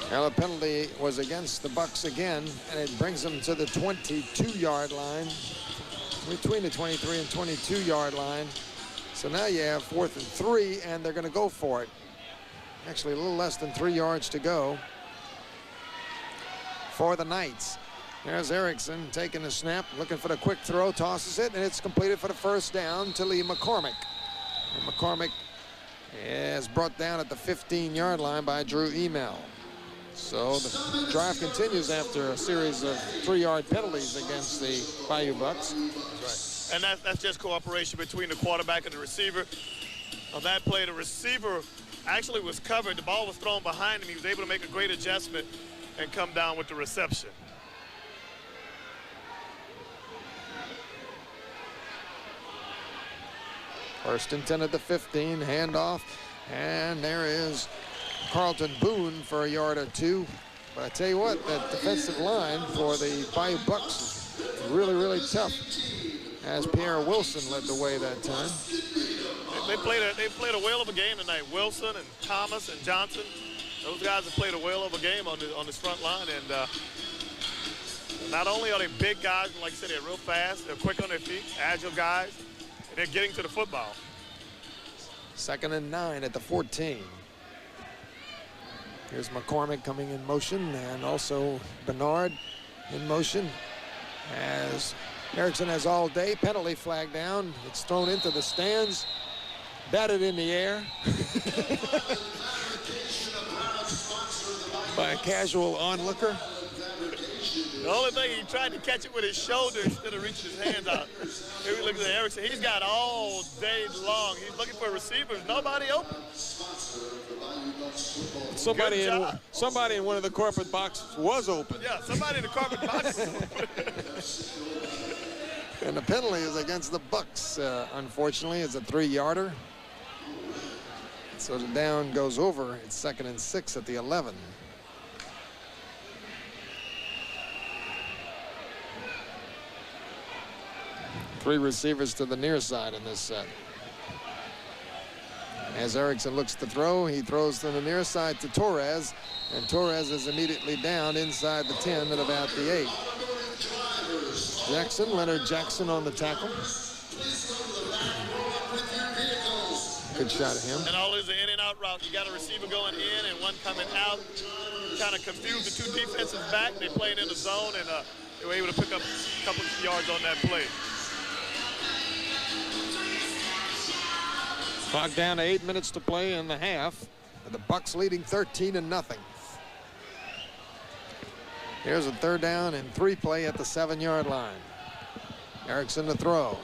Now the penalty was against the Bucks again, and it brings them to the 22-yard line, between the 23 and 22-yard line. So now you have 4th and 3, and they're going to go for it. Actually, a little less than 3 yards to go for the Knights. There's Erickson taking the snap, looking for the quick throw, tosses it, and it's completed for the first down to Lee McCormick. And McCormick is brought down at the 15-yard line by Drew Email. So the drive continues after a series of 3-yard penalties against the Bayou Bucks. That's right. And that's just cooperation between the quarterback and the receiver. On that play, the receiver actually was covered. The ball was thrown behind him. He was able to make a great adjustment and come down with the reception. First and 10 at the 15, handoff, and there is Carlton Boone for a yard or 2. But I tell you what, that defensive line for the Bayou Bucks is really, really tough, as Pierre Wilson led the way that time. They played a whale of a game tonight. Wilson and Thomas and Johnson, those guys have played a whale of a game on this front line. And not only are they big guys, like I said, they're real fast, they're quick on their feet, agile guys, and they're getting to the football. 2nd and 9 at the 14. Here's McCormick coming in motion, and also Bernard in motion as Erickson has all day. Penalty flag down. It's thrown into the stands, batted in the air by a casual onlooker. The only thing, he tried to catch it with his shoulder instead of reaching his hands out. Here we look at Erickson. He's got all day long. He's looking for receivers. Nobody open. Somebody in one of the corporate boxes was open. Yeah, somebody in the corporate box was open. And the penalty is against the Bucks, unfortunately. It's a 3-yarder. So the down goes over. It's 2nd and 6 at the 11. Three receivers to the near side in this set. As Erickson looks to throw, he throws to the near side to Torres, and Torres is immediately down inside the 10 at about the 8. Jackson, Leonard Jackson on the tackle. Good shot at him. And all is an in and out route. You got a receiver going in and one coming out. Kind of confused the two defenses back. They played in the zone, and they were able to pick up a couple of yards on that play. Clock down to 8 minutes to play in the half. The Bucks leading 13-0. Here's a 3rd down and 3 play at the 7-yard line. Erickson to throw.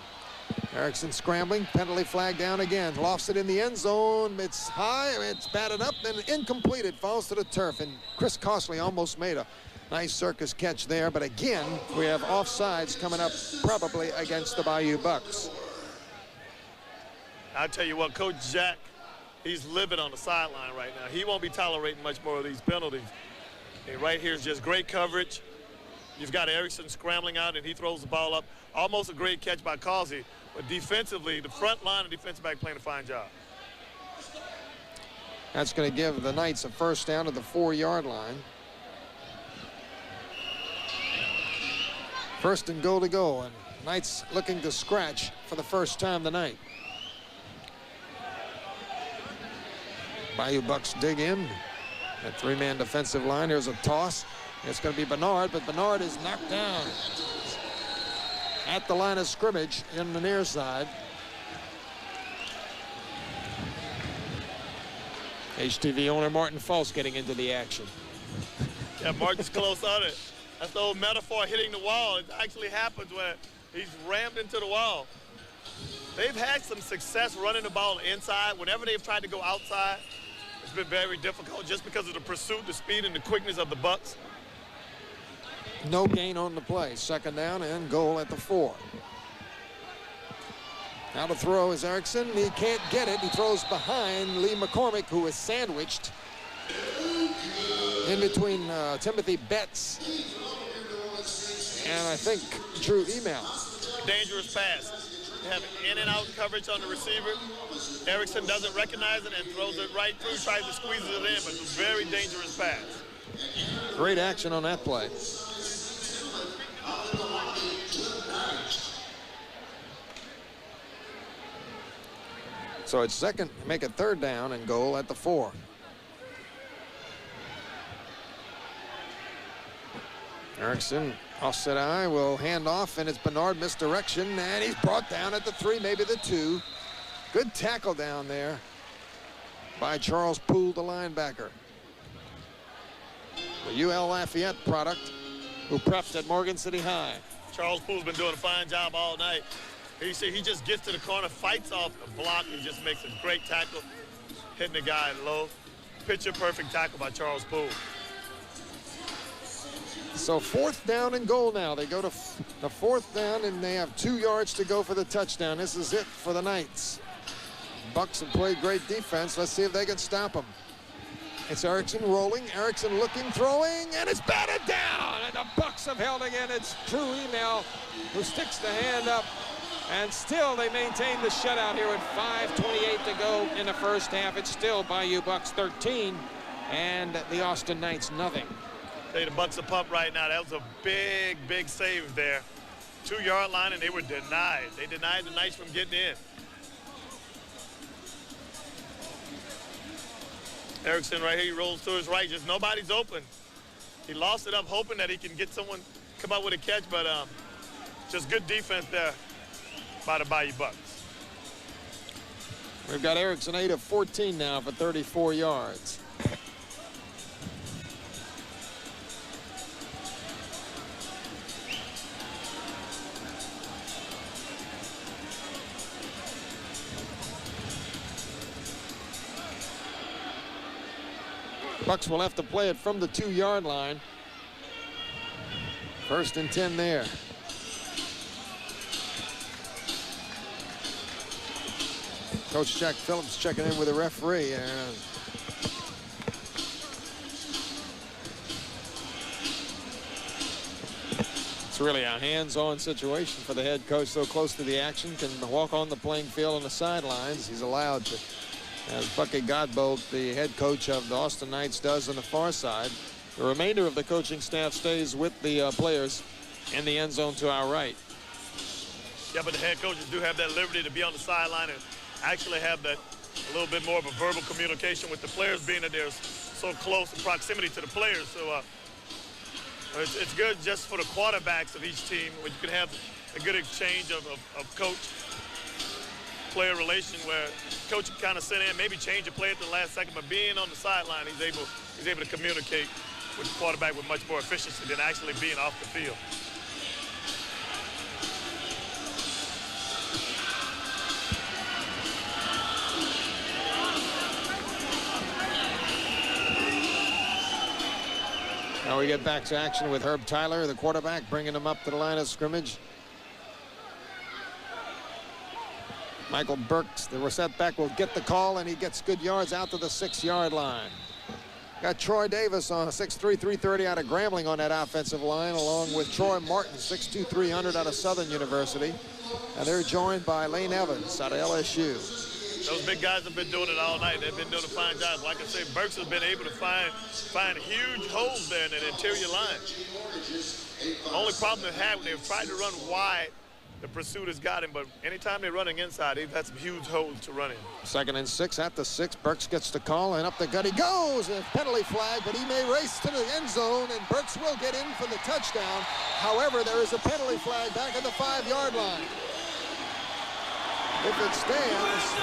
Erickson scrambling, penalty flag down again, lofts it in the end zone. It's high, it's batted up, and incomplete. It falls to the turf, and Chris Costley almost made a nice circus catch there, but again, we have offsides coming up probably against the Bayou Bucks. I'll tell you what, Coach Jack, he's livid on the sideline right now. He won't be tolerating much more of these penalties. And right here is just great coverage. You've got Erickson scrambling out, and he throws the ball up. Almost a great catch by Causey, but defensively, the front line and defensive back playing a fine job. That's going to give the Knights a first down at the 4-yard line. First and goal to go, and Knights looking to scratch for the first time tonight. Bayou Bucks dig in. That 3-man defensive line. Here's a toss. It's going to be Bernard, but Bernard is knocked down at the line of scrimmage in the near side. HTV owner Martin False getting into the action. Yeah, Martin's close on it. That's the old metaphor, hitting the wall. It actually happens when he's rammed into the wall. They've had some success running the ball inside. Whenever they've tried to go outside, it's been very difficult just because of the pursuit, the speed, and the quickness of the Bucks. No gain on the play. Second down and goal at the 4. Now to throw is Erickson. He can't get it. He throws behind Lee McCormick, who is sandwiched in between Timothy Betts and I think Drew Email. Dangerous pass. They have in and out coverage on the receiver. Erickson doesn't recognize it and throws it right through, tries to squeeze it in, but it's a very dangerous pass. Great action on that play. So it's second, make it third down and goal at the 4. Erickson, offset eye, will hand off, and it's Bernard misdirection, and he's brought down at the 3, maybe the 2. Good tackle down there by Charles Poole, the linebacker. The UL Lafayette product, who prepped at Morgan City High. Charles Poole's been doing a fine job all night. He just gets to the corner, fights off the block, and just makes a great tackle, hitting the guy low. Picture-perfect tackle by Charles Poole. So 4th down and goal now. They go to the 4th down, and they have 2 yards to go for the touchdown. This is it for the Knights. Bucks have played great defense. Let's see if they can stop them. It's Erickson rolling, Erickson looking, throwing, and it's batted down. And the Bucks have held again. It's Drew Email who sticks the hand up. And still they maintain the shutout here with 5:28 to go in the first half. It's still Bayou Bucks 13 and the Austin Knights nothing. Hey, the Bucks are pumped right now. That was a big, big save there. 2-yard line, and they were denied. They denied the Knights from getting in. Erickson right here, he rolls to his right. Just nobody's open. He lost it up hoping that he can get someone come out with a catch, but just good defense there by the Bayou Bucks. We've got Erickson 8 of 14 now for 34 yards. Bucks will have to play it from the 2-yard line. 1st and 10 there. Coach Jack Phillips checking in with the referee. And it's really a hands-on situation for the head coach. So close to the action, can walk on the playing field on the sidelines. He's allowed to, as Bucky Godbolt, the head coach of the Austin Knights, does on the far side. The remainder of the coaching staff stays with the players in the end zone to our right. Yeah, but the head coaches do have that liberty to be on the sideline and actually have that a little bit more of a verbal communication with the players, being that they're so close in proximity to the players. So it's good just for the quarterbacks of each team when you can have a good exchange of coach-player relation where coach can kind of sit in, maybe change a play at the last second, but being on the sideline, he's able to communicate with the quarterback with much more efficiency than actually being off the field. Now we get back to action with Herb Tyler, the quarterback, bringing him up to the line of scrimmage. Michael Burks, the setback, will get the call, and he gets good yards out to the 6-yard line. Got Troy Davis on 6'3", 330 out of Grambling on that offensive line, along with Troy Martin, 6'2", 300 out of Southern University. And they're joined by Lane Evans out of LSU. Those big guys have been doing it all night. They've been doing a fine job. Like I say, Burks has been able to find huge holes there in the interior line. Only problem they've had when they've tried to run wide, the pursuit has got him, but anytime they're running inside, they've had some huge holes to run in. 2nd and 6 at the 6. Burks gets the call, and up the gut he goes. A penalty flag, but he may race to the end zone, and Burks will get in for the touchdown. However, there is a penalty flag back at the 5-yard line. If it stands,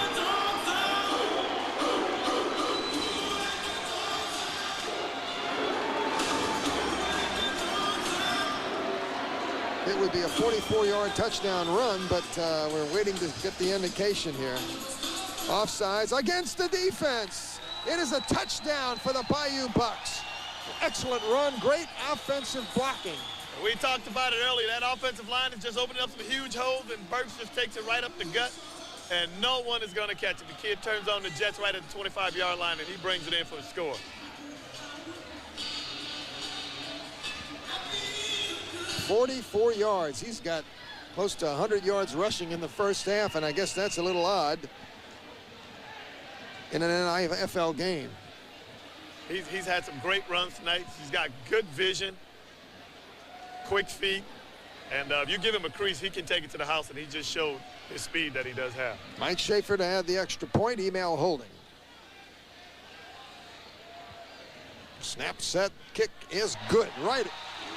it would be a 44-yard touchdown run, but we're waiting to get the indication here. Offsides against the defense. It is a touchdown for the Bayou Bucks. Excellent run, great offensive blocking. We talked about it earlier. That offensive line is just opening up some huge holes, and Burks just takes it right up the gut, and no one is going to catch it. The kid turns on the Jets right at the 25-yard line, and he brings it in for the score. "44 yards. He's got close to 100 yards rushing in the first half, and I guess that's a little odd in an NIFL game. He's had some great runs tonight. He's got good vision, quick feet, and if you give him a crease, he can take it to the house, and he just showed his speed that he does have. Mike Schaefer to add the extra point. Email holding. Snap, set, kick is good. Right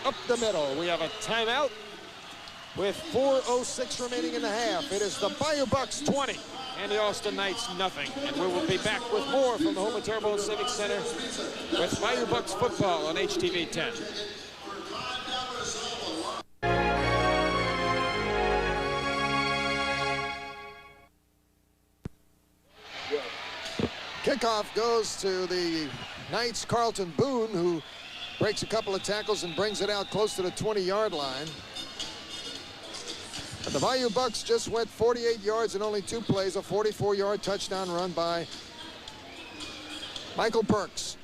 up the middle. We have a timeout with 4:06 remaining in the half. It is the Bayou Bucks 20 and the Austin Knights nothing. And we will be back with more from the Houma Terrebonne Civic Center with Bayou Bucks football on HTV 10. Kickoff goes to the Knights. Carlton Boone, who breaks a couple of tackles and brings it out close to the 20-yard line. But the Bayou Bucks just went 48 yards in only 2 plays, a 44-yard touchdown run by Michael Burks.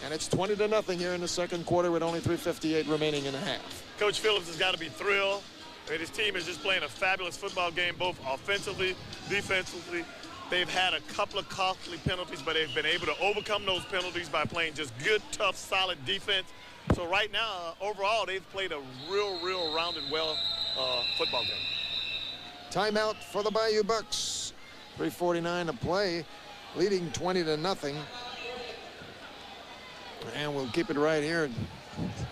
And it's 20-0 here in the second quarter with only 3:58 remaining in the half. Coach Phillips has got to be thrilled. I mean, his team is just playing a fabulous football game, both offensively, defensively. They've had a couple of costly penalties, but they've been able to overcome those penalties by playing just good, tough, solid defense. So right now, overall, they've played a real rounded, well football game. Timeout for the Bayou Bucks. 3:49 to play, leading 20-0. And we'll keep it right here.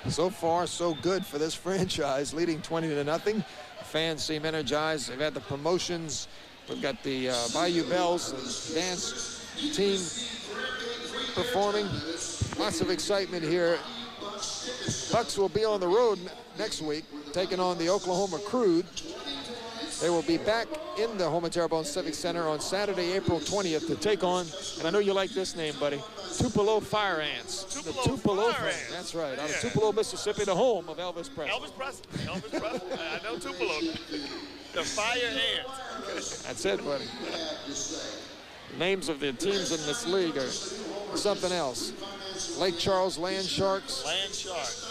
So far, so good for this franchise, leading 20-0. Fans seem energized. They've had the promotions. We've got the Bayou Bells and dance team performing. Lots of excitement here. Bucks will be on the road next week, taking on the Oklahoma Crude. They will be back in the Houma Terrebonne Civic Center on Saturday, April 20th to take on, and I know you like this name, buddy, Tupelo Fire Ants. Tupelo Fire Ants. That's right, out of Tupelo, Mississippi, the home of Elvis Presley. Elvis Presley. I know Tupelo. The Fire Ants. That's it, buddy. The names of the teams in this league are something else. Lake Charles Land Sharks. Land Sharks.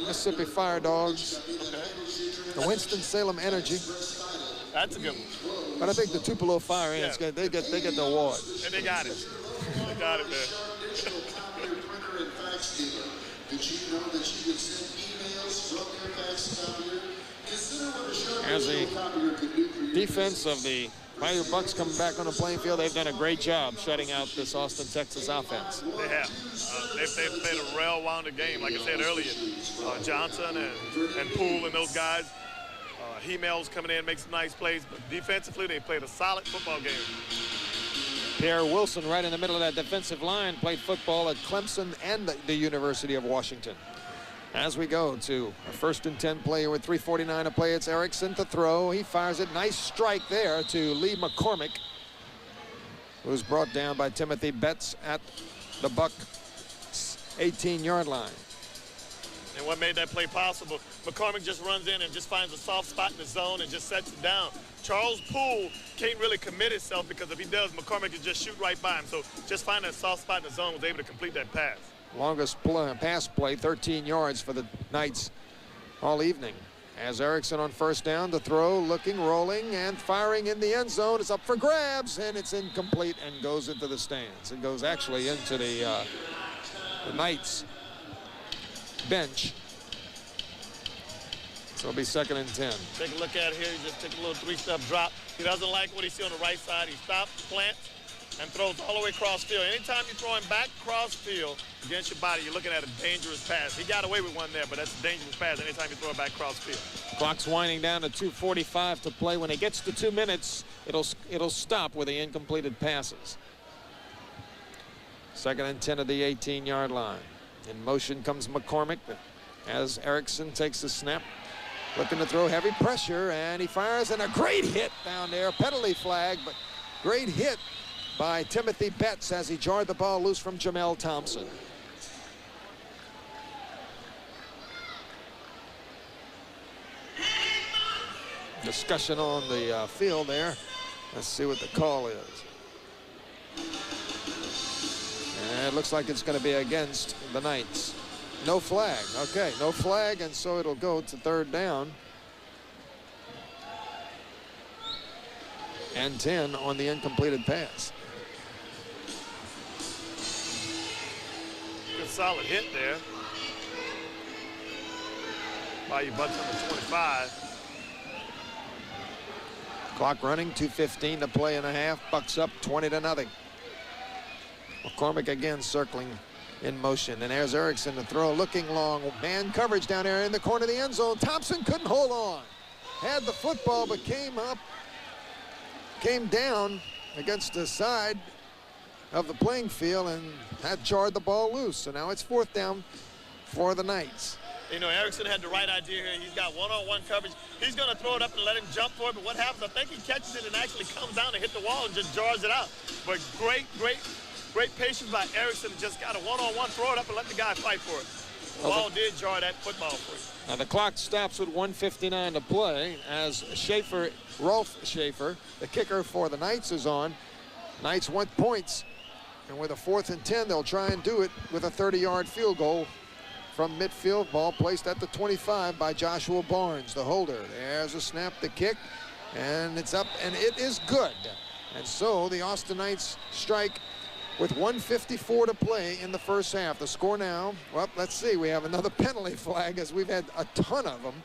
Mississippi Fire Dogs. Okay. The Winston-Salem Energy. That's a good one. But I think the Tupelo Fire Ants, they get the award. And they got it. They got it, man. As the defense of the Bayou Bucks coming back on the playing field, they've done a great job shutting out this Austin, Texas offense. They have. They've played a well-rounded game. Like I said earlier, Johnson and Poole and those guys, He-Mel's coming in, makes some nice plays, but defensively they played a solid football game. Pierre Wilson right in the middle of that defensive line, played football at Clemson and the University of Washington. As we go to a 1st and 10 play with 3:49 to play, it's Erickson to throw. He fires it. Nice strike there to Lee McCormick, who's brought down by Timothy Betts at the Buck 18-yard line. And what made that play possible, McCormick just runs in and just finds a soft spot in the zone and just sets it down. Charles Poole can't really commit himself because if he does, McCormick can just shoot right by him. So just finding a soft spot in the zone was able to complete that pass. Longest pass play, 13 yards for the Knights all evening. As Erickson on first down to throw, looking, rolling, and firing in the end zone. It's up for grabs, and it's incomplete and goes into the stands. It goes actually into the Knights bench. So it'll be 2nd and 10. Take a look at it here. He just took a little 3-step drop. He doesn't like what he sees on the right side. He stops, plants, and throws all the way cross field. Anytime you're throwing back cross field against your body, you're looking at a dangerous pass. He got away with one there, but that's a dangerous pass anytime you throw it back cross field. Clock's winding down to 2:45 to play. When it gets to 2 minutes, it'll stop with the incompleted passes. 2nd and 10 of the 18-yard line. In motion comes McCormick as Erickson takes the snap. Looking to throw, heavy pressure, and he fires, and a great hit down there. Penalty flag, but great hit by Timothy Betts as he jarred the ball loose from Jamel Thompson. Discussion on the field there. Let's see what the call is. And it looks like it's going to be against the Knights. No flag. Okay, no flag, and so it'll go to 3rd down. And 10 on the incompleted pass. Good solid hit there. Bayou Bucks on the 25. Clock running, 2:15 to play in a half. Bucks up 20-0. McCormick again circling in motion, and there's Erickson to throw, looking long, man coverage down there in the corner of the end zone. Thompson couldn't hold on. Had the football, but came down against the side of the playing field and had jarred the ball loose. So now it's 4th down for the Knights. You know, Erickson had the right idea here. He's got one-on-one coverage. He's going to throw it up and let him jump for it, but what happens, I think he catches it and actually comes down and hit the wall and just jars it out. But great patience by Erickson. Just got a one-on-one, throw it up and let the guy fight for it. The ball did jar that football for you. Now the clock stops with 1:59 to play as Rolf Schaefer, the kicker for the Knights, is on. Knights want points, and with a 4th and 10, they'll try and do it with a 30-yard field goal from midfield. Ball placed at the 25 by Joshua Barnes, the holder. There's a snap, the kick, and it's up, and it is good. And so the Austin Knights strike with 1:54 to play in the first half. The score now, well, let's see. We have another penalty flag as we've had a ton of them.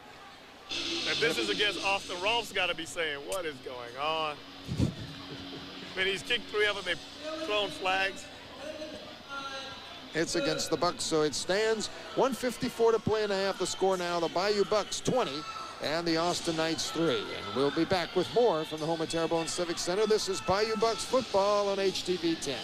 If this is against Austin, Rolf's got to be saying, what is going on? I mean, he's kicked 3 of them. They've thrown flags. It's against the Bucks, so it stands 1:54 to play in a half. The score now, the Bayou Bucks 20 and the Austin Knights 3. And we'll be back with more from the Houma Terrebonne Civic Center. This is Bayou Bucks football on HTV 10.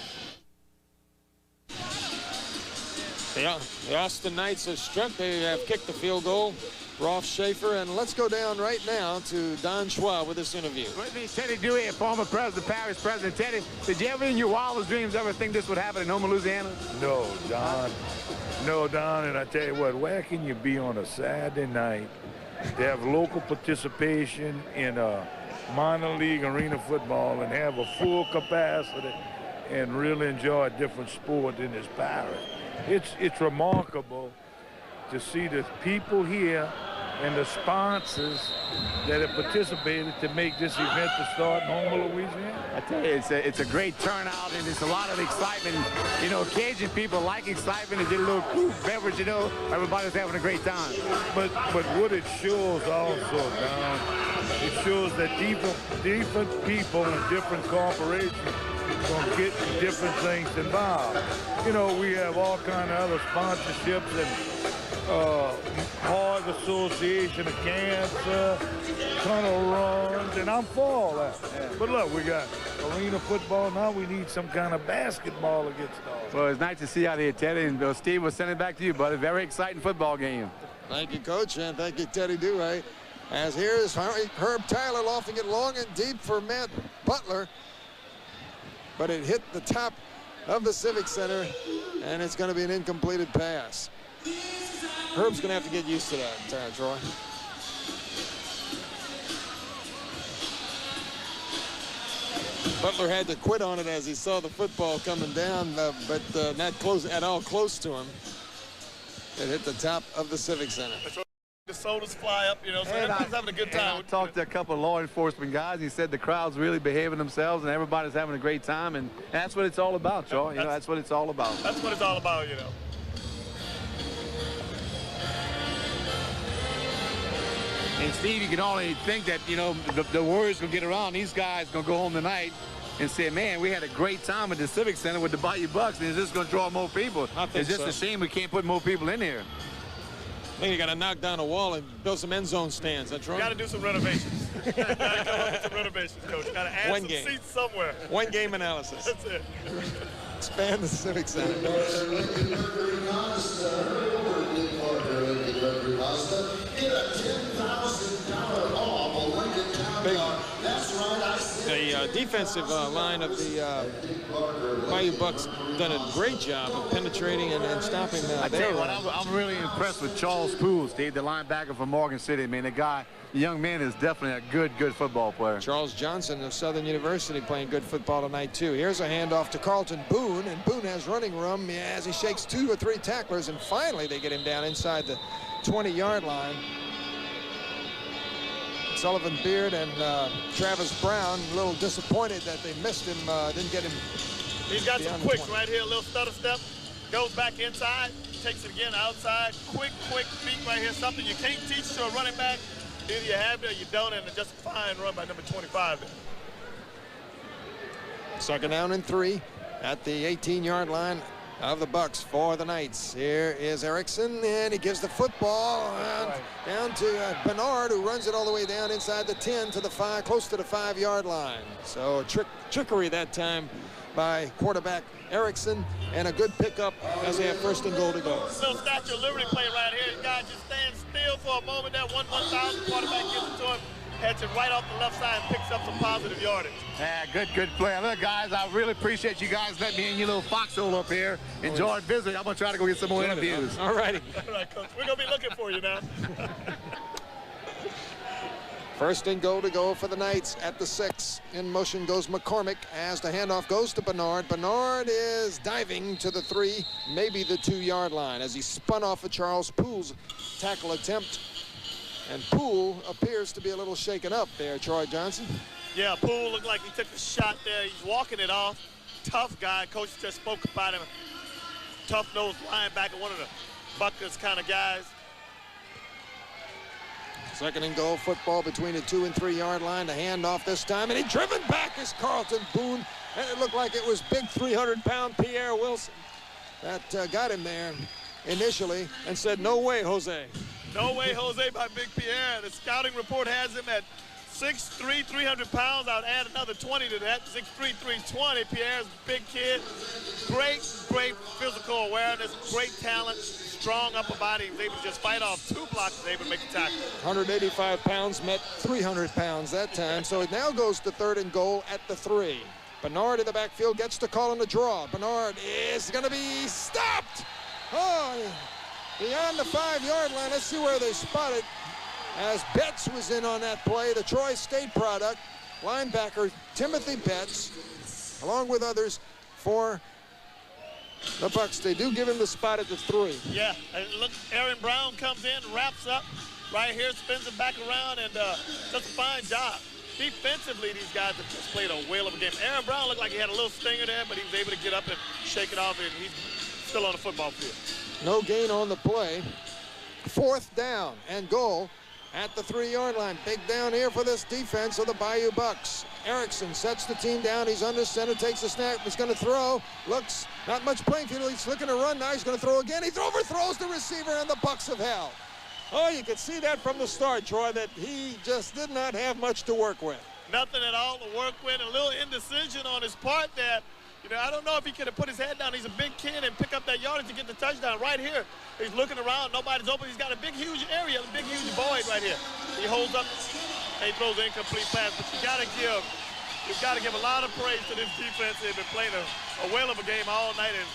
The Austin Knights have struck. They have kicked the field goal. Rolf Schaefer, and let's go down right now to Don Schwab with this interview. With me, Teddy Dewey, former president, parish president. Teddy, did you ever in your wildest dreams ever think this would happen in Houma, Louisiana? No, Don. No, Don, and I tell you what, where can you be on a Saturday night to have local participation in a minor league arena football and have a full capacity and really enjoy a different sport in this parish? It's remarkable to see the people here and the sponsors that have participated to make this event to start in Houma, Louisiana. I tell you, it's a great turnout, and it's a lot of excitement. You know, Cajun people like excitement and get a little cool beverage, you know. Everybody's having a great time. But what it shows also, Don, it shows that different people and different corporations gonna get different things involved. You know, we have all kind of other sponsorships and Heart Association of Cancer, tunnel runs, and I'm for all that. Yeah. But look, we got arena football now. We need some kind of basketball to get started. Well, it's nice to see you out here, Teddy. And Steve, we'll send it back to you, buddy. Very exciting football game. Thank you, Coach, and thank you, Teddy Dewey. As here's Herb Tyler lofting it long and deep for Matt Butler. But it hit the top of the Civic Center, and it's going to be an incompleted pass. Herb's going to have to get used to that, Troy. Butler had to quit on it as he saw the football coming down, but not close at all close to him. It hit the top of the Civic Center. The sodas fly up, you know, so everybody's having a good time. I talked to a couple of law enforcement guys, and he said the crowd's really behaving themselves, and everybody's having a great time, and that's what it's all about, Troy. You know, that's what it's all about. That's what it's all about, you know. And Steve, you can only think that, you know, the words will get around. These guys going to go home tonight and say, man, we had a great time at the Civic Center with the Bayou Bucks, and it's just going to draw more people. It's just a shame we can't put more people in here. I think you got to knock down a wall and build some end zone stands. That's right. Got to do some renovations. Got to come up with some renovations, Coach. Got to add some seats somewhere. One game analysis. That's it. Expand the Civic Center. The defensive line of the Bayou Bucks done a great job of penetrating and stopping I tell you what, I'm really impressed with Charles Poole, Steve, the linebacker from Morgan City. I mean, the young man is definitely a good football player. Charles Johnson of Southern University playing good football tonight, too. Here's a handoff to Carlton Boone, and Boone has running room as he shakes 2 or 3 tacklers, and finally they get him down inside the 20-yard line. Sullivan Beard and Travis Brown a little disappointed that they missed him, didn't get him. He's got some quicks right here, a little stutter step, goes back inside, takes it again outside, quick feet right here, something you can't teach to a running back. Either you have it or you don't, and just a fine run by number 25 there. Second down and 3 at the 18-yard line of the Bucks for the Knights. Here is Erickson, and he gives the football down to Bernard, who runs it all the way down inside the 10 to the 5, close to the 5-yard line. So trickery that time by quarterback Erickson, and a good pickup as they have first and goal to go. Little Statue of Liberty play right here. The guy just stands still for a moment there. 1,000 quarterback gives it to him. Heads it right off the left side and picks up some positive yardage. Yeah, good play. Look, guys, I really appreciate you guys letting me in your little foxhole up here. Enjoyed visiting. I'm going to try to go get some more interviews. All righty. All right, Coach. We're going to be looking for you now. First and goal to go for the Knights at the 6. In motion goes McCormick as the handoff goes to Bernard. Bernard is diving to the 3, maybe the 2-yard line as he spun off of Charles Poole's tackle attempt. And Poole appears to be a little shaken up there, Troy Johnson. Yeah, Poole looked like he took a shot there. He's walking it off. Tough guy. Coach just spoke about him. Tough-nosed linebacker, one of the Buckers kind of guys. Second and goal football between the 2 and 3-yard line. The handoff this time, and he driven back is Carlton Boone. And it looked like it was big 300-pound Pierre Wilson that got him there initially and said, no way, Jose. No way, Jose, by Big Pierre. The scouting report has him at 6'3", 300 pounds. I'd add another 20 to that. 6'3", 320. Pierre's a big kid. Great physical awareness. Great talent. Strong upper body. He was able to just fight off 2 blocks. Was able to make the tackle. 185 pounds met 300 pounds that time. So it now goes to third and goal at the 3. Bernard in the backfield gets the call on the draw. Bernard is going to be stopped. Oh, beyond the 5-yard line. Let's see where they spot it. As Betts was in on that play, the Troy State product, linebacker Timothy Betts, along with others for the Bucks. They do give him the spot at the 3. Yeah, and look, Aaron Brown comes in, wraps up right here, spins it back around, and does a fine job. Defensively, these guys have just played a whale of a game. Aaron Brown looked like he had a little stinger there, but he was able to get up and shake it off, and he's still on the football field. No gain on the play. 4th down and goal at the 3-yard line. Big down here for this defense of the Bayou Bucks. Erickson sets the team down. He's under center, takes the snap. He's going to throw. Looks not much playing field. He's looking to run now. He's going to throw again. He overthrows the receiver, and the Bucks have held. Oh, you could see that from the start, Troy, that he just did not have much to work with. Nothing at all to work with. A little indecision on his part there. You know, I don't know if he could have put his head down. He's a big kid and pick up that yardage to get the touchdown right here. He's looking around. Nobody's open. He's got a big, huge area, a big, huge void right here. He holds up and he throws an incomplete pass. But you've got to give a lot of praise to this defense. They've been playing a whale of a game all night, and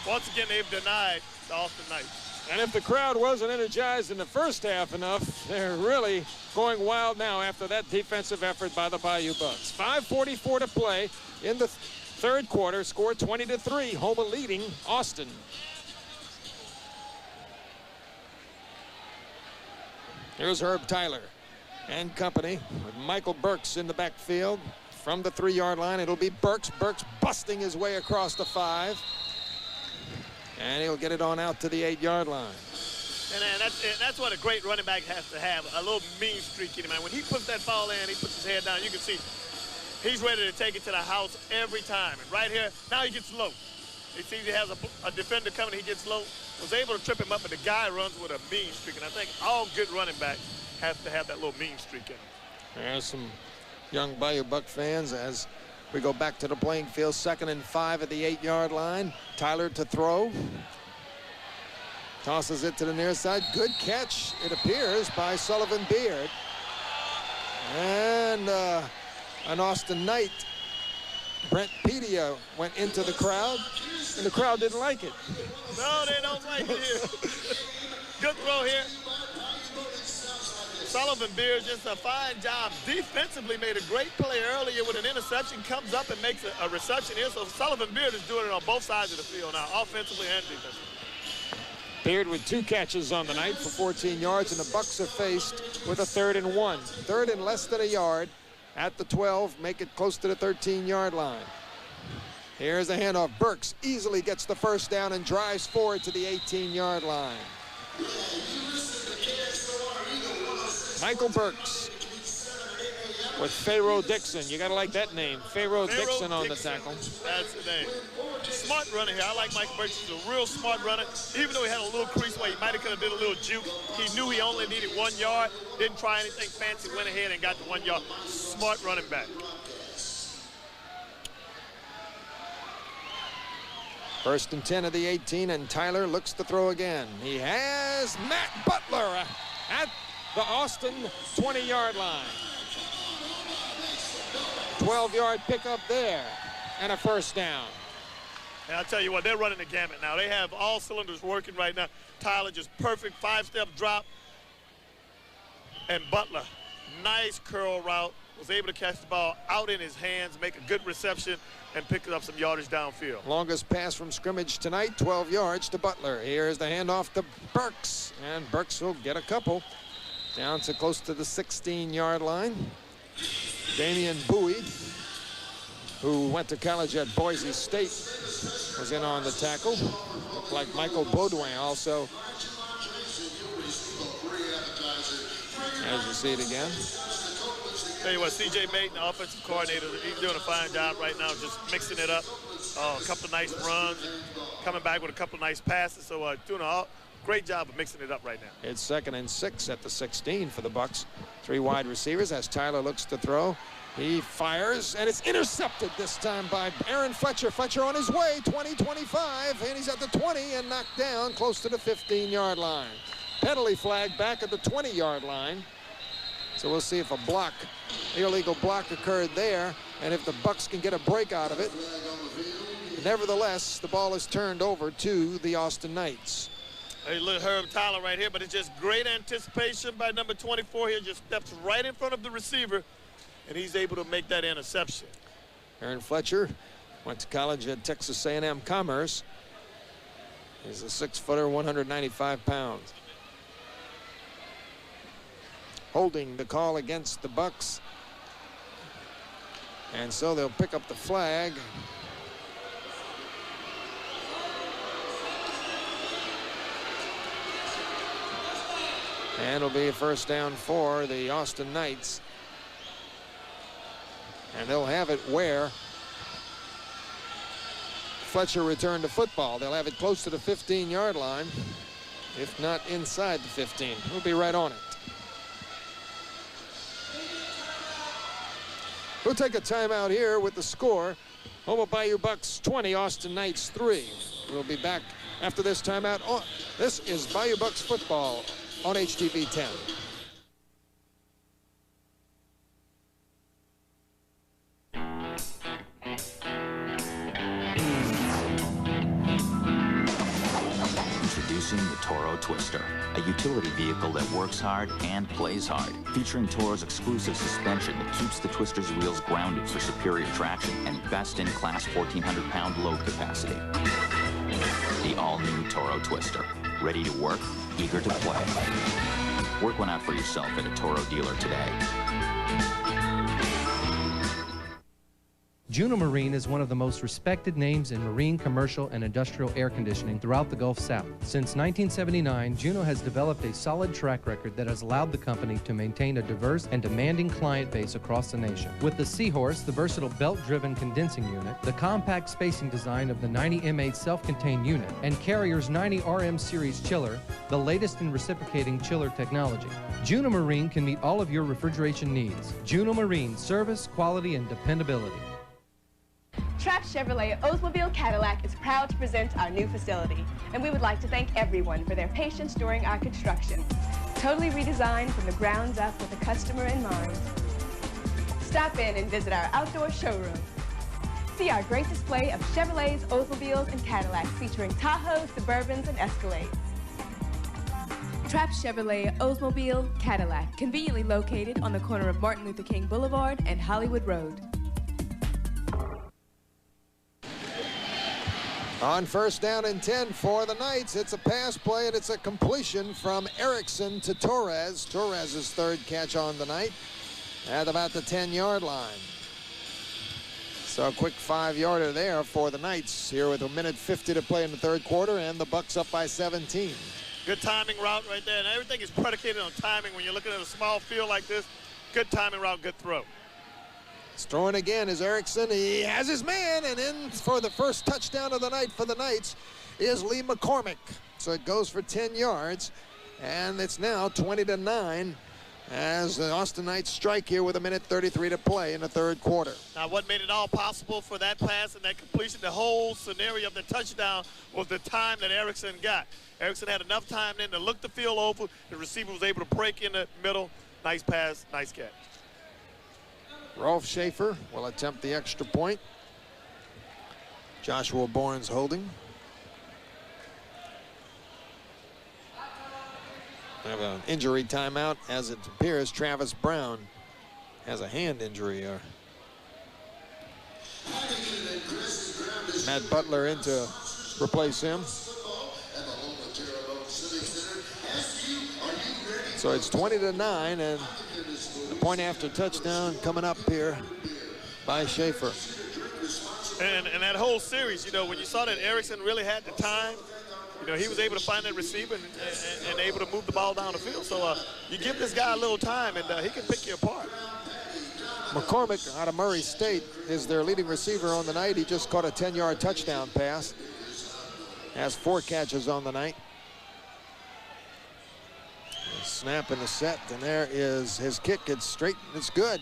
once again they've denied the Austin Knights. And if the crowd wasn't energized in the first half enough, they're really going wild now after that defensive effort by the Bayou Bucks. 5:44 to play in the third quarter. Score 20-3. Houma leading Austin. Here's Herb Tyler and company with Michael Burks in the backfield. From the 3-yard line, it'll be Burks. Burks busting his way across the 5. And he'll get it on out to the 8-yard line. And that's what a great running back has to have, a little mean streak in him. And when he puts that ball in, he puts his head down, you can see he's ready to take it to the house every time. And right here, now he gets low. He sees he has a defender coming, he gets low. Was able to trip him up, but the guy runs with a mean streak. And I think all good running backs have to have that little mean streak in them. There's some young Bayou Buck fans as we go back to the playing field. 2nd and 5 at the 8-yard line. Tyler to throw. Tosses it to the near side. Good catch, it appears, by Sullivan Beard. And an Austin Knight. Brent Pedia went into the crowd, and the crowd didn't like it. No, they don't like it here. Good throw here. Sullivan Beard just a fine job defensively, made a great play earlier with an interception, comes up and makes a reception here. So Sullivan Beard is doing it on both sides of the field now, offensively and defensively. Beard with 2 catches on the night for 14 yards, and the Bucks are faced with a 3rd and 1. 3rd and less than a yard at the 12, make it close to the 13-yard line. Here's a handoff. Burks easily gets the first down and drives forward to the 18-yard line. Michael Burks with Pharaoh Dixon. You got to like that name. Pharaoh Dixon on the tackle. That's the name. Smart runner here. I like Michael Burks. He's a real smart runner. Even though he had a little crease where he might have could have did a little juke, he knew he only needed 1 yard. Didn't try anything fancy. Went ahead and got the 1 yard. Smart running back. First and 10 of the 18, and Tyler looks to throw again. He has Matt Butler at the Austin 20-yard line. 12-yard pickup there, and a first down. And I'll tell you what, they're running the gamut now. They have all cylinders working right now. Tyler just perfect 5-step drop. And Butler, nice curl route, was able to catch the ball out in his hands, make a good reception, and pick up some yardage downfield. Longest pass from scrimmage tonight, 12 yards to Butler. Here's the handoff to Burks, and Burks will get a couple. Down to close to the 16-yard line. Damian Bowie, who went to college at Boise State, was in on the tackle. Looked like Michael Baudouin also. As you see it again. Tell you what, C.J. Maton, the offensive coordinator, he's doing a fine job right now, just mixing it up. A couple of nice runs, coming back with a couple of nice passes. So doing a great job of mixing it up right now. It's 2nd and 6 at the 16 for the Bucks. 3 wide receivers as Tyler looks to throw. He fires, and it's intercepted this time by Aaron Fletcher. Fletcher on his way, 20-25, and he's at the 20 and knocked down close to the 15-yard line. Penalty flag back at the 20-yard line. So we'll see if a block, illegal block occurred there, and if the Bucks can get a break out of it. Nevertheless, the ball is turned over to the Austin Knights. Hey, look, Herb Tyler right here, but it's just great anticipation by number 24 here. Just steps right in front of the receiver, and he's able to make that interception. Aaron Fletcher went to college at Texas A&M Commerce. He's a 6-footer, 195 pounds. Holding the call against the Bucks. And so they'll pick up the flag. And it'll be a first down for the Austin Knights. And they'll have it where Fletcher returned to football. They'll have it close to the 15-yard line, if not inside the 15. We'll be right on it. We'll take a timeout here with the score. Houma Bayou Bucks 20, Austin Knights 3. We'll be back after this timeout. This is Bayou Bucks football on HTV 10. Introducing the Toro utility vehicle that works hard and plays hard. Featuring Toro's exclusive suspension that keeps the Twister's wheels grounded for superior traction and best-in-class 1,400-pound load capacity. The all-new Toro Twister. Ready to work, eager to play. Work one out for yourself at a Toro dealer today. Juno Marine is one of the most respected names in marine, commercial, and industrial air conditioning throughout the Gulf South. Since 1979, Juno has developed a solid track record that has allowed the company to maintain a diverse and demanding client base across the nation. With the Seahorse, the versatile belt-driven condensing unit, the compact spacing design of the 90 M8 self-contained unit, and Carrier's 90 RM series chiller, the latest in reciprocating chiller technology, Juno Marine can meet all of your refrigeration needs. Juno Marine, service, quality, and dependability. Trapp Chevrolet Oldsmobile Cadillac is proud to present our new facility, and we would like to thank everyone for their patience during our construction. Totally redesigned from the ground up with the customer in mind. Stop in and visit our outdoor showroom. See our great display of Chevrolets, Oldsmobiles, and Cadillacs featuring Tahoes, Suburbans, and Escalades. Trapp Chevrolet Oldsmobile Cadillac, conveniently located on the corner of Martin Luther King Boulevard and Hollywood Road. On first down and 10 for the Knights, it's a pass play and it's a completion from Erickson to Torres. Torres's third catch on the night at about the 10-yard line. So a quick 5-yarder there for the Knights here with 1:50 to play in the third quarter, and the Bucks up by 17. Good timing route right there, and everything is predicated on timing when you're looking at a small field like this. Good timing route, good throw. Throwing again is Erickson. He has his man, and in for the first touchdown of the night for the Knights is Lee McCormick. So it goes for 10 yards, and it's now 20-9 as the Austin Knights strike here with 1:33 to play in the third quarter. Now, what made it all possible for that pass and that completion, the whole scenario of the touchdown, was the time that Erickson got. Erickson had enough time then to look the field over. The receiver was able to break in the middle. Nice pass, nice catch. Rolf Schaefer will attempt the extra point. Joshua Bourne's holding. We have an injury timeout as it appears Travis Brown has a hand injury. Matt Butler in to replace him. So it's 20-9, and the point after touchdown coming up here by Schaefer. And that whole series, you know, when you saw that Erickson really had the time, you know, he was able to find that receiver and able to move the ball down the field. So you give this guy a little time, and he can pick you apart. McCormick out of Murray State is their leading receiver on the night. He just caught a 10-yard touchdown pass. Has 4 catches on the night. Snap in the set, and there is his kick. It's straight, it's good.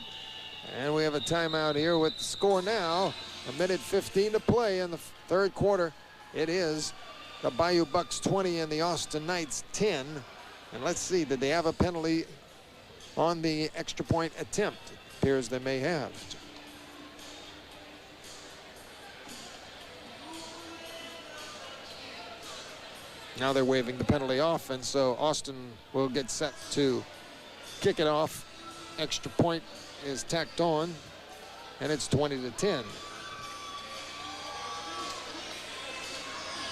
And we have a timeout here with the score now. 1:15 to play in the third quarter. It is the Bayou Bucks 20 and the Austin Knights 10. And let's see, did they have a penalty on the extra point attempt? It appears they may have. Now they're waving the penalty off, and so Austin will get set to kick it off. Extra point is tacked on, and it's 20-10.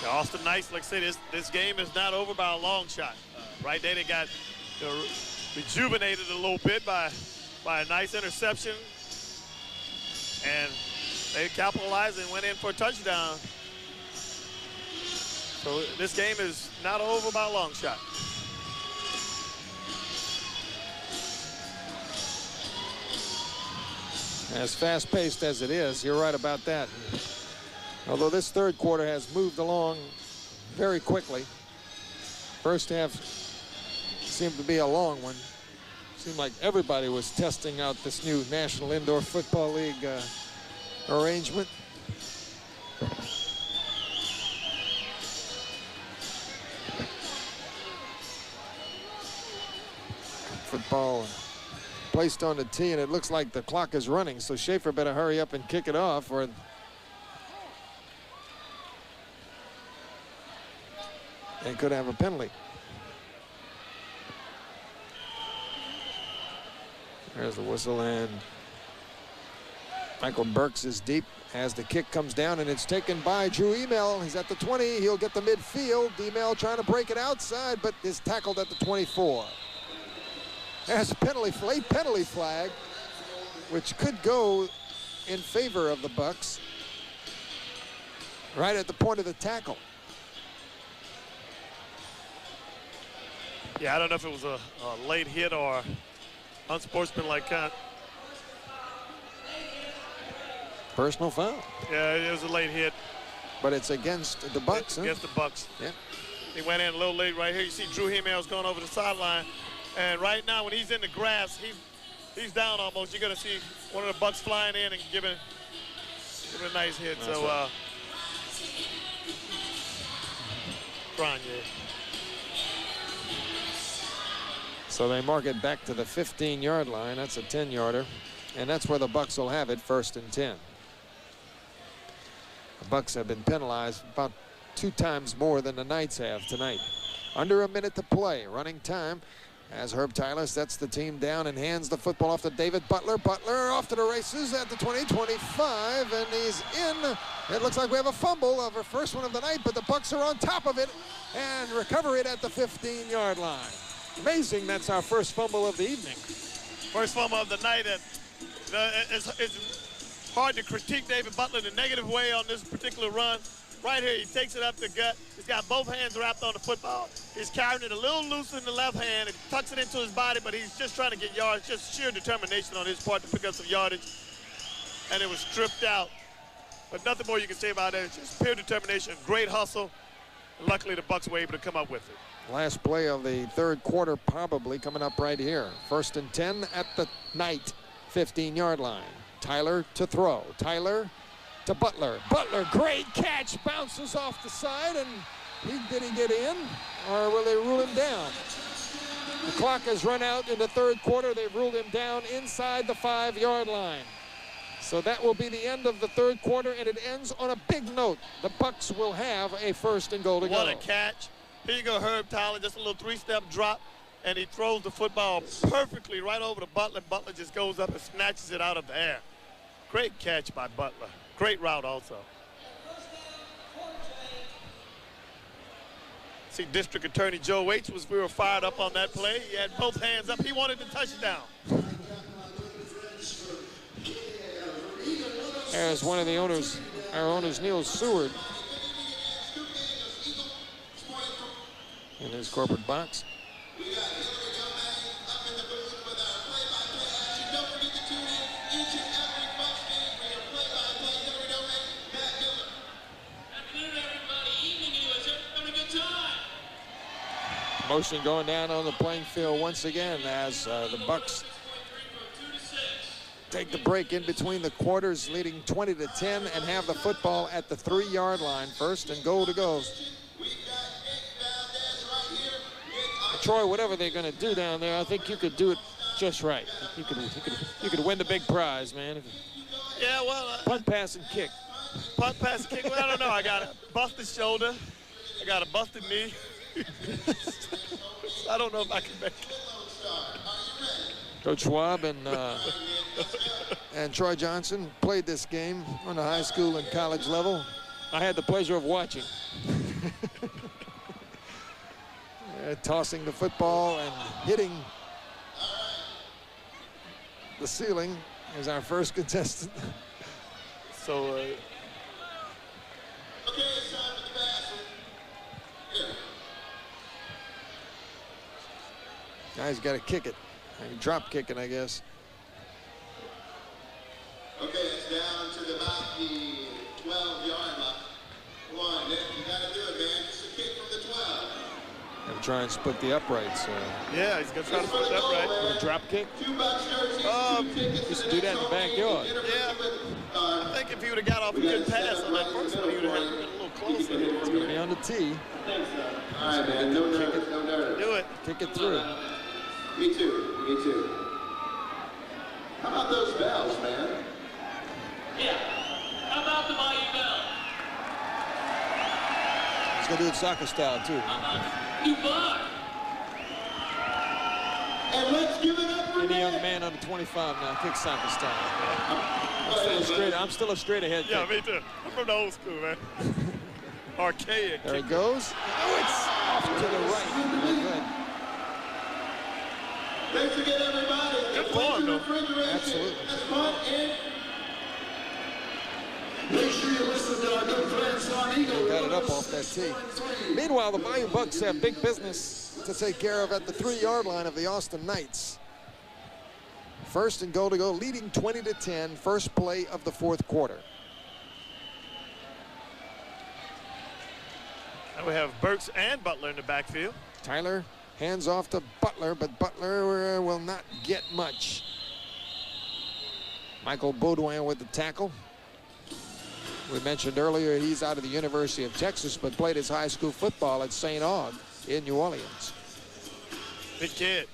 The Austin Knights, like I said, this game is not over by a long shot. Right there, they got rejuvenated a little bit by a nice interception, and they capitalized and went in for a touchdown. So this game is not over by a long shot. As fast-paced as it is, you're right about that. Although this third quarter has moved along very quickly. First half seemed to be a long one. Seemed like everybody was testing out this new National Indoor Football League arrangement. Football placed on the tee, and it looks like the clock is running, so Schaefer better hurry up and kick it off, or they could have a penalty. There's the whistle, and Michael Burks is deep as the kick comes down, and it's taken by Drew Email. He's at the 20. He'll get the midfield. Email trying to break it outside, but is tackled at the 24. There's a late penalty flag, which could go in favor of the Bucks right at the point of the tackle. Yeah, I don't know if it was a late hit or unsportsmanlike cut. Personal foul. Yeah, it was a late hit. But it's against the Bucks, Against the Bucks. Yeah. He went in a little late right here. You see Drew Email's going over the sideline. And right now, when he's in the grass, he's down almost. You're going to see one of the Bucks flying in and giving a nice hit. That's so, right. Granier. So they mark it back to the 15-yard line. That's a 10-yarder. And that's where the Bucks will have it, 1st and 10. The Bucks have been penalized about 2 times more than the Knights have tonight. Under a minute to play. Running time as Herb Tyler sets the team down and hands the football off to David Butler. Butler off to the races at the 20-25, and he's in. It looks like we have a fumble of our first one of the night, but the Bucks are on top of it and recover it at the 15-yard line. Amazing, that's our first fumble of the evening. First fumble of the night. And it's hard to critique David Butler in a negative way on this particular run. Right here, he takes it up the gut. He's got both hands wrapped on the football. He's carrying it a little loose in the left hand and tucks it into his body, but he's just trying to get yards, just sheer determination on his part to pick up some yardage. And it was stripped out. But nothing more you can say about it. It's just pure determination, great hustle. And luckily, the Bucks were able to come up with it. Last play of the 3rd quarter probably coming up right here. 1st and 10 at the Knight 15-yard line. Tyler to throw. Tyler to Butler. Butler, great catch, bounces off the side, and did he get in, or will they rule him down? The clock has run out in the 3rd quarter. They've ruled him down inside the 5-yard line. So that will be the end of the 3rd quarter, and it ends on a big note. The Bucks will have a 1st and goal to go. What a catch. Here you go, Herb Tyler, just a little 3-step drop, and he throws the football perfectly right over to Butler. Butler just goes up and snatches it out of the air. Great catch by Butler. Great route also. See, District Attorney Joe H. we were fired up on that play. He had both hands up. He wanted the touchdown. There's one of the owners, our owners, Neil Seward, in his corporate box. Motion going down on the playing field once again as the Bucks take the break in between the quarters, leading 20-10, and have the football at the 3-yard line. 1st and goal to go. Troy, whatever they're going to do down there, I think you could do it just right. You could win the big prize, man. Yeah, well, punt, pass, and kick. Punt, pass, and kick. Well, I don't know. I got a busted shoulder. I got a busted knee. I don't know if I can make it. Coach Schwab and Troy Johnson played this game on the high school and college level. I had the pleasure of watching. Tossing the football and hitting the ceiling is our first contestant. So, now he's got to kick it. Drop kicking, I guess. Okay, it's down to about the 12-yard line. Come on, Nick, you got to do it, man. Just a kick from the 12. And try and split the uprights. Yeah, he's going to try to split the upright. With a drop kick? Used to do that in the backyard. Yeah, I think if he would have got off a good pass on that first one, he would have been a little closer. It's going to be on the tee. All right, man, no nerves, no nerves. Do it. Kick it through. Me too, me too. How about those bells, man? Yeah, how about the Bayou Bell? He's going to do it soccer style, too. How about Dubai? And let's give it up for Any young man under 25 now kicks soccer style. I'm still a straight ahead. Yeah, me too. I'm from the old school, man. Archaic. There he goes. Oh, it's off to the right. Very good. Don't forget everybody. Good form, though. Absolutely. Make sure you listen to our good friends on Eagle. Got it up off that tee. Meanwhile, the Bayou Bucks have big business to take care of at the 3-yard line of the Austin Knights. First and goal to go, leading 20-10, first play of the fourth quarter. And we have Burks and Butler in the backfield. Tyler hands off to Butler, but Butler will not get much. Michael Baudouin with the tackle. We mentioned earlier he's out of the University of Texas, but played his high school football at St. Aug in New Orleans. Big kid.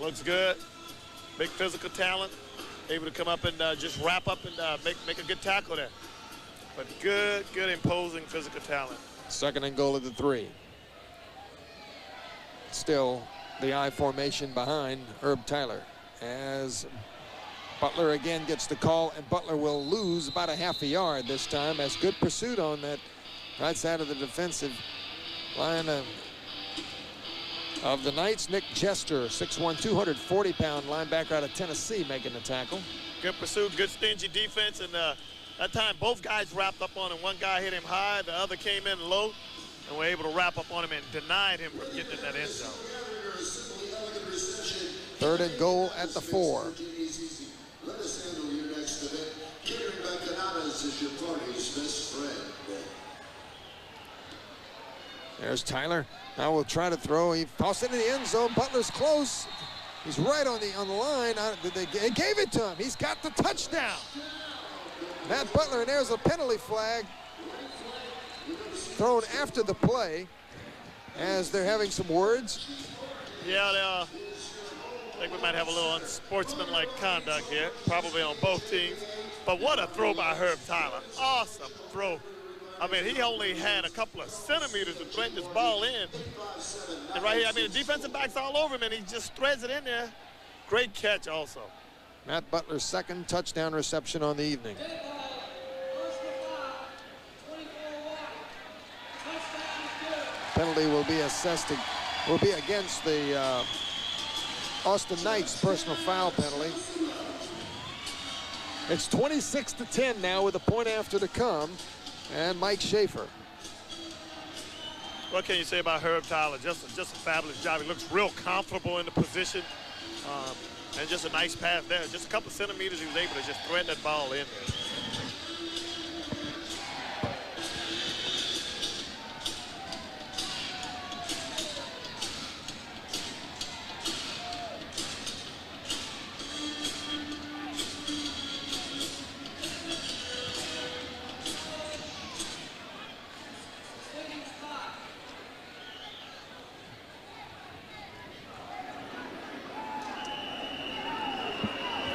Looks good. Big physical talent. Able to come up and just wrap up and make a good tackle there. But good imposing physical talent. Second and goal at the 3. Still the I formation behind Herb Tyler as Butler again gets the call, and Butler will lose about a half a yard this time as good pursuit on that right side of the defensive line of the Knights. Nick Jester, 6'1", 240-pound linebacker out of Tennessee, making the tackle. Good pursuit, good stingy defense, and that time both guys wrapped up on him. One guy hit him high, the other came in low, and were able to wrap up on him and denied him from getting in that end zone. Third and goal at the 4. Let us handle your next event. Catering Bacanadas is your party's best friend. There's Tyler. Now we'll try to throw. He tossed it in the end zone. Butler's close. He's right on the line. They gave it to him. He's got the touchdown. Matt Butler, and there's a penalty flag thrown after the play as they're having some words. Yeah, I think we might have a little unsportsmanlike conduct here, probably on both teams. But what a throw by Herb Tyler. Awesome throw. I mean, he only had a couple of centimeters to thread this ball in. And right here, I mean, the defensive back's all over him, and he just threads it in there. Great catch also. Matt Butler's second touchdown reception on the evening. Penalty will be assessed, will be against the Austin Knights personal foul penalty. It's 26-10 now with a point after to come, and Mike Schaefer. What can you say about Herb Tyler? Just a fabulous job. He looks real comfortable in the position, and just a nice pass there. Just a couple of centimeters, he was able to just thread that ball in.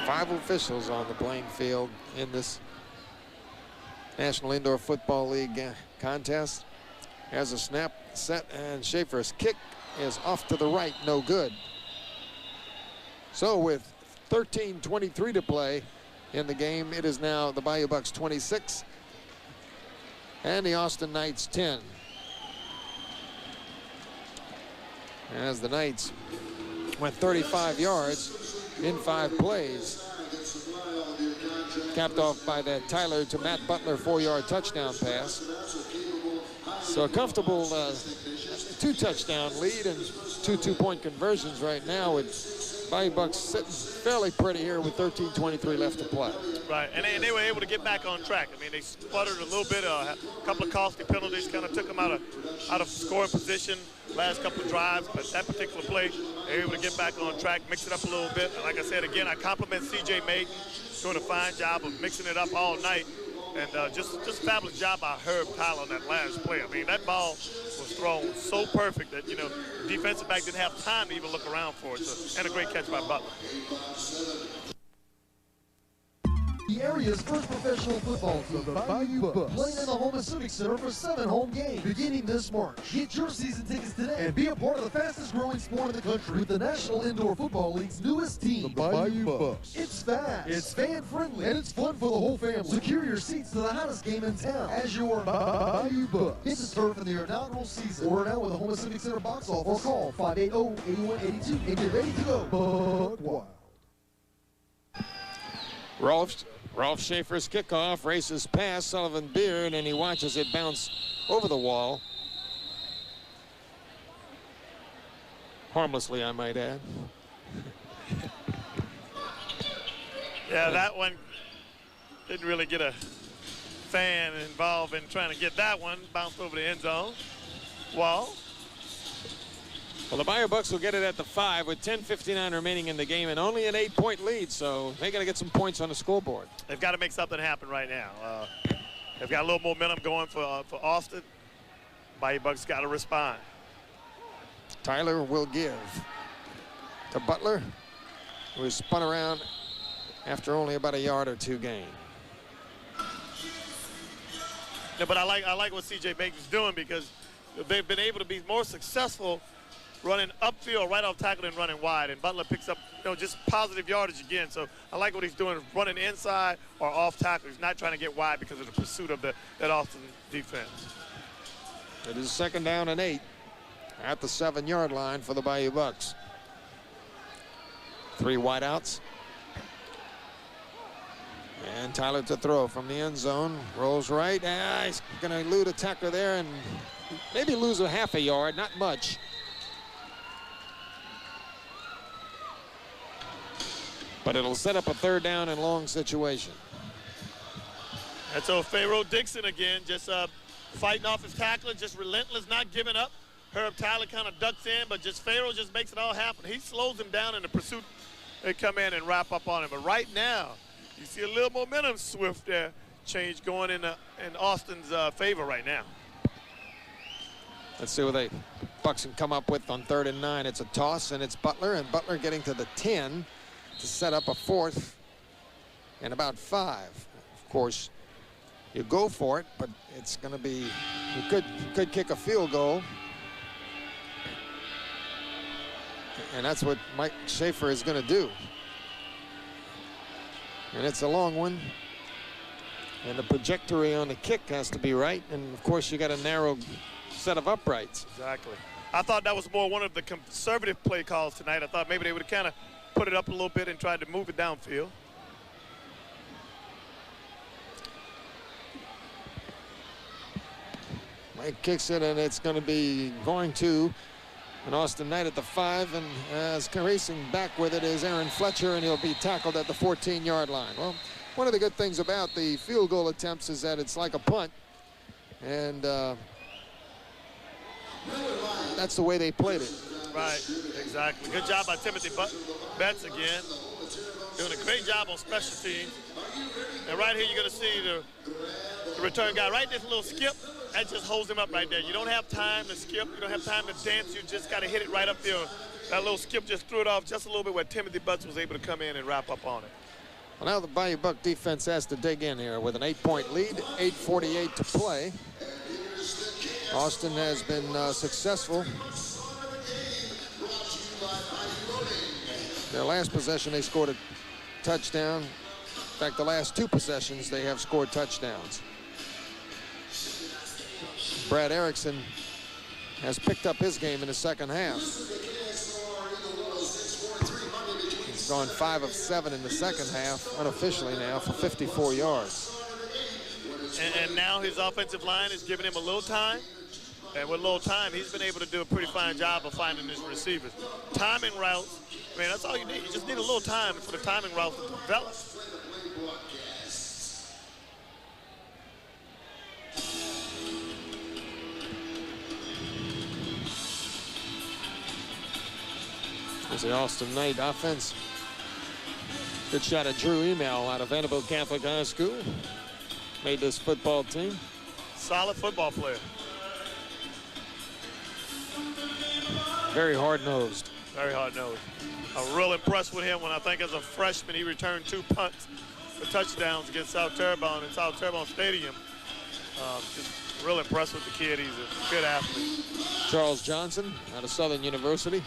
Five officials on the playing field in this National Indoor Football League contest. Has a snap set, and Schaefer's kick is off to the right, no good. So with 13:23 to play in the game, it is now the Bayou Bucks 26 and the Austin Knights 10. As the Knights went 35 yards in 5 plays, capped off by that Tyler to Matt Butler 4-yard touchdown pass. So a comfortable 2-touchdown lead and 2 two-point conversions right now, with Bayou Bucks sitting fairly pretty here with 13:23 left to play. Right, and they were able to get back on track. I mean, they sputtered a little bit. A couple of costly penalties kind of took them out of scoring position last couple of drives. But that particular play, they were able to get back on track, mix it up a little bit. And like I said, again, I compliment C.J. Maiden, doing a fine job of mixing it up all night. And just a fabulous job by Herb Tyler on that last play. I mean, that ball was thrown so perfect that, you know, the defensive back didn't have time to even look around for it. So, and a great catch by Butler. The area's first professional football team, the Bayou Bucks, playing in the Houma Civic Center for 7 home games beginning this March. Get your season tickets today and be a part of the fastest growing sport in the country with the National Indoor Football League's newest team, the Bayou Bucks. It's fast, it's fan friendly, and it's fun for the whole family. Secure your seats to the hottest game in town as your Bayou Bucks hit the turf in their inaugural season. Order now with the Houma Civic Center box office or call 580-8182 and get ready to go. Buck Wild. Rolf Schaefer's kickoff, races past Sullivan Beard, and he watches it bounce over the wall. Harmlessly, I might add. Yeah, that one didn't really get a fan involved in trying to get that one. Bounced over the end zone. Wall. Well, the Bayou Bucks will get it at the 5 with 10:59 remaining in the game and only an 8-point lead, so they got to get some points on the scoreboard. They've got to make something happen right now. They've got a little momentum going for Austin. Bayou Bucks got to respond. Tyler will give to Butler, who is spun around after only about a yard or two gain. Yeah, but I like what C.J. Baker's doing because they've been able to be more successful running upfield right off tackle and running wide, and Butler picks up, just positive yardage again. So I like what he's doing, running inside or off tackle. He's not trying to get wide because of the pursuit of that Austin defense. It is 2nd down and 8 at the 7-yard line for the Bayou Bucks. 3 wideouts. And Tyler to throw from the end zone. Rolls right. He's going to elude a tackler there and maybe lose a half a yard, not much. But it'll set up a 3rd down and long situation. And so Pharaoh Dixon again, just fighting off his tackler, just relentless, not giving up. Herb Tyler kind of ducks in, but Pharaoh just makes it all happen. He slows him down in the pursuit. They come in and wrap up on him. But right now, you see a little momentum swift there, change going in Austin's favor right now. Let's see what the Bucks can come up with on 3rd and 9. It's a toss, and it's Butler, and Butler getting to the 10 to set up a 4th and about 5. Of course, you go for it, but it's going to be, you could kick a field goal. And that's what Mike Schaefer is going to do. And it's a long one. And the trajectory on the kick has to be right. And of course, you got a narrow set of uprights. Exactly. I thought that was more one of the conservative play calls tonight. I thought maybe they would have kind of put it up a little bit and tried to move it downfield. Mike kicks it, and it's going to be going to an Austin Knight at the 5, and as racing back with it is Aaron Fletcher, and he'll be tackled at the 14-yard line. Well, one of the good things about the field goal attempts is that it's like a punt, and that's the way they played it. Right, exactly. Good job by Timothy Betts again. Doing a great job on special teams. And right here you're going to see the return guy. Right, this little skip, that just holds him up right there. You don't have time to skip. You don't have time to dance. You just got to hit it right up there. That little skip just threw it off just a little bit where Timothy Betts was able to come in and wrap up on it. Well, now the Bayou Buck defense has to dig in here with an 8-point lead, 8:48 to play. Austin has been successful. Their last possession, they scored a touchdown. In fact, the last 2 possessions, they have scored touchdowns. Brad Erickson has picked up his game in the second half. He's gone 5 of 7 in the second half, unofficially now, for 54 yards. And now his offensive line is giving him a little time. And with a little time, he's been able to do a pretty fine job of finding his receivers. Timing routes, I mean, that's all you need. You just need a little time for the timing routes to develop. There's the Austin Knight offense. Good shot at Drew Email out of Vanderbilt Catholic High School. Made this football team. Solid football player. Very hard-nosed. Very hard-nosed. I'm real impressed with him when I think as a freshman he returned 2 punts for touchdowns against South Terrebonne in South Terrebonne Stadium. Just real impressed with the kid. He's a good athlete. Charles Johnson out of Southern University.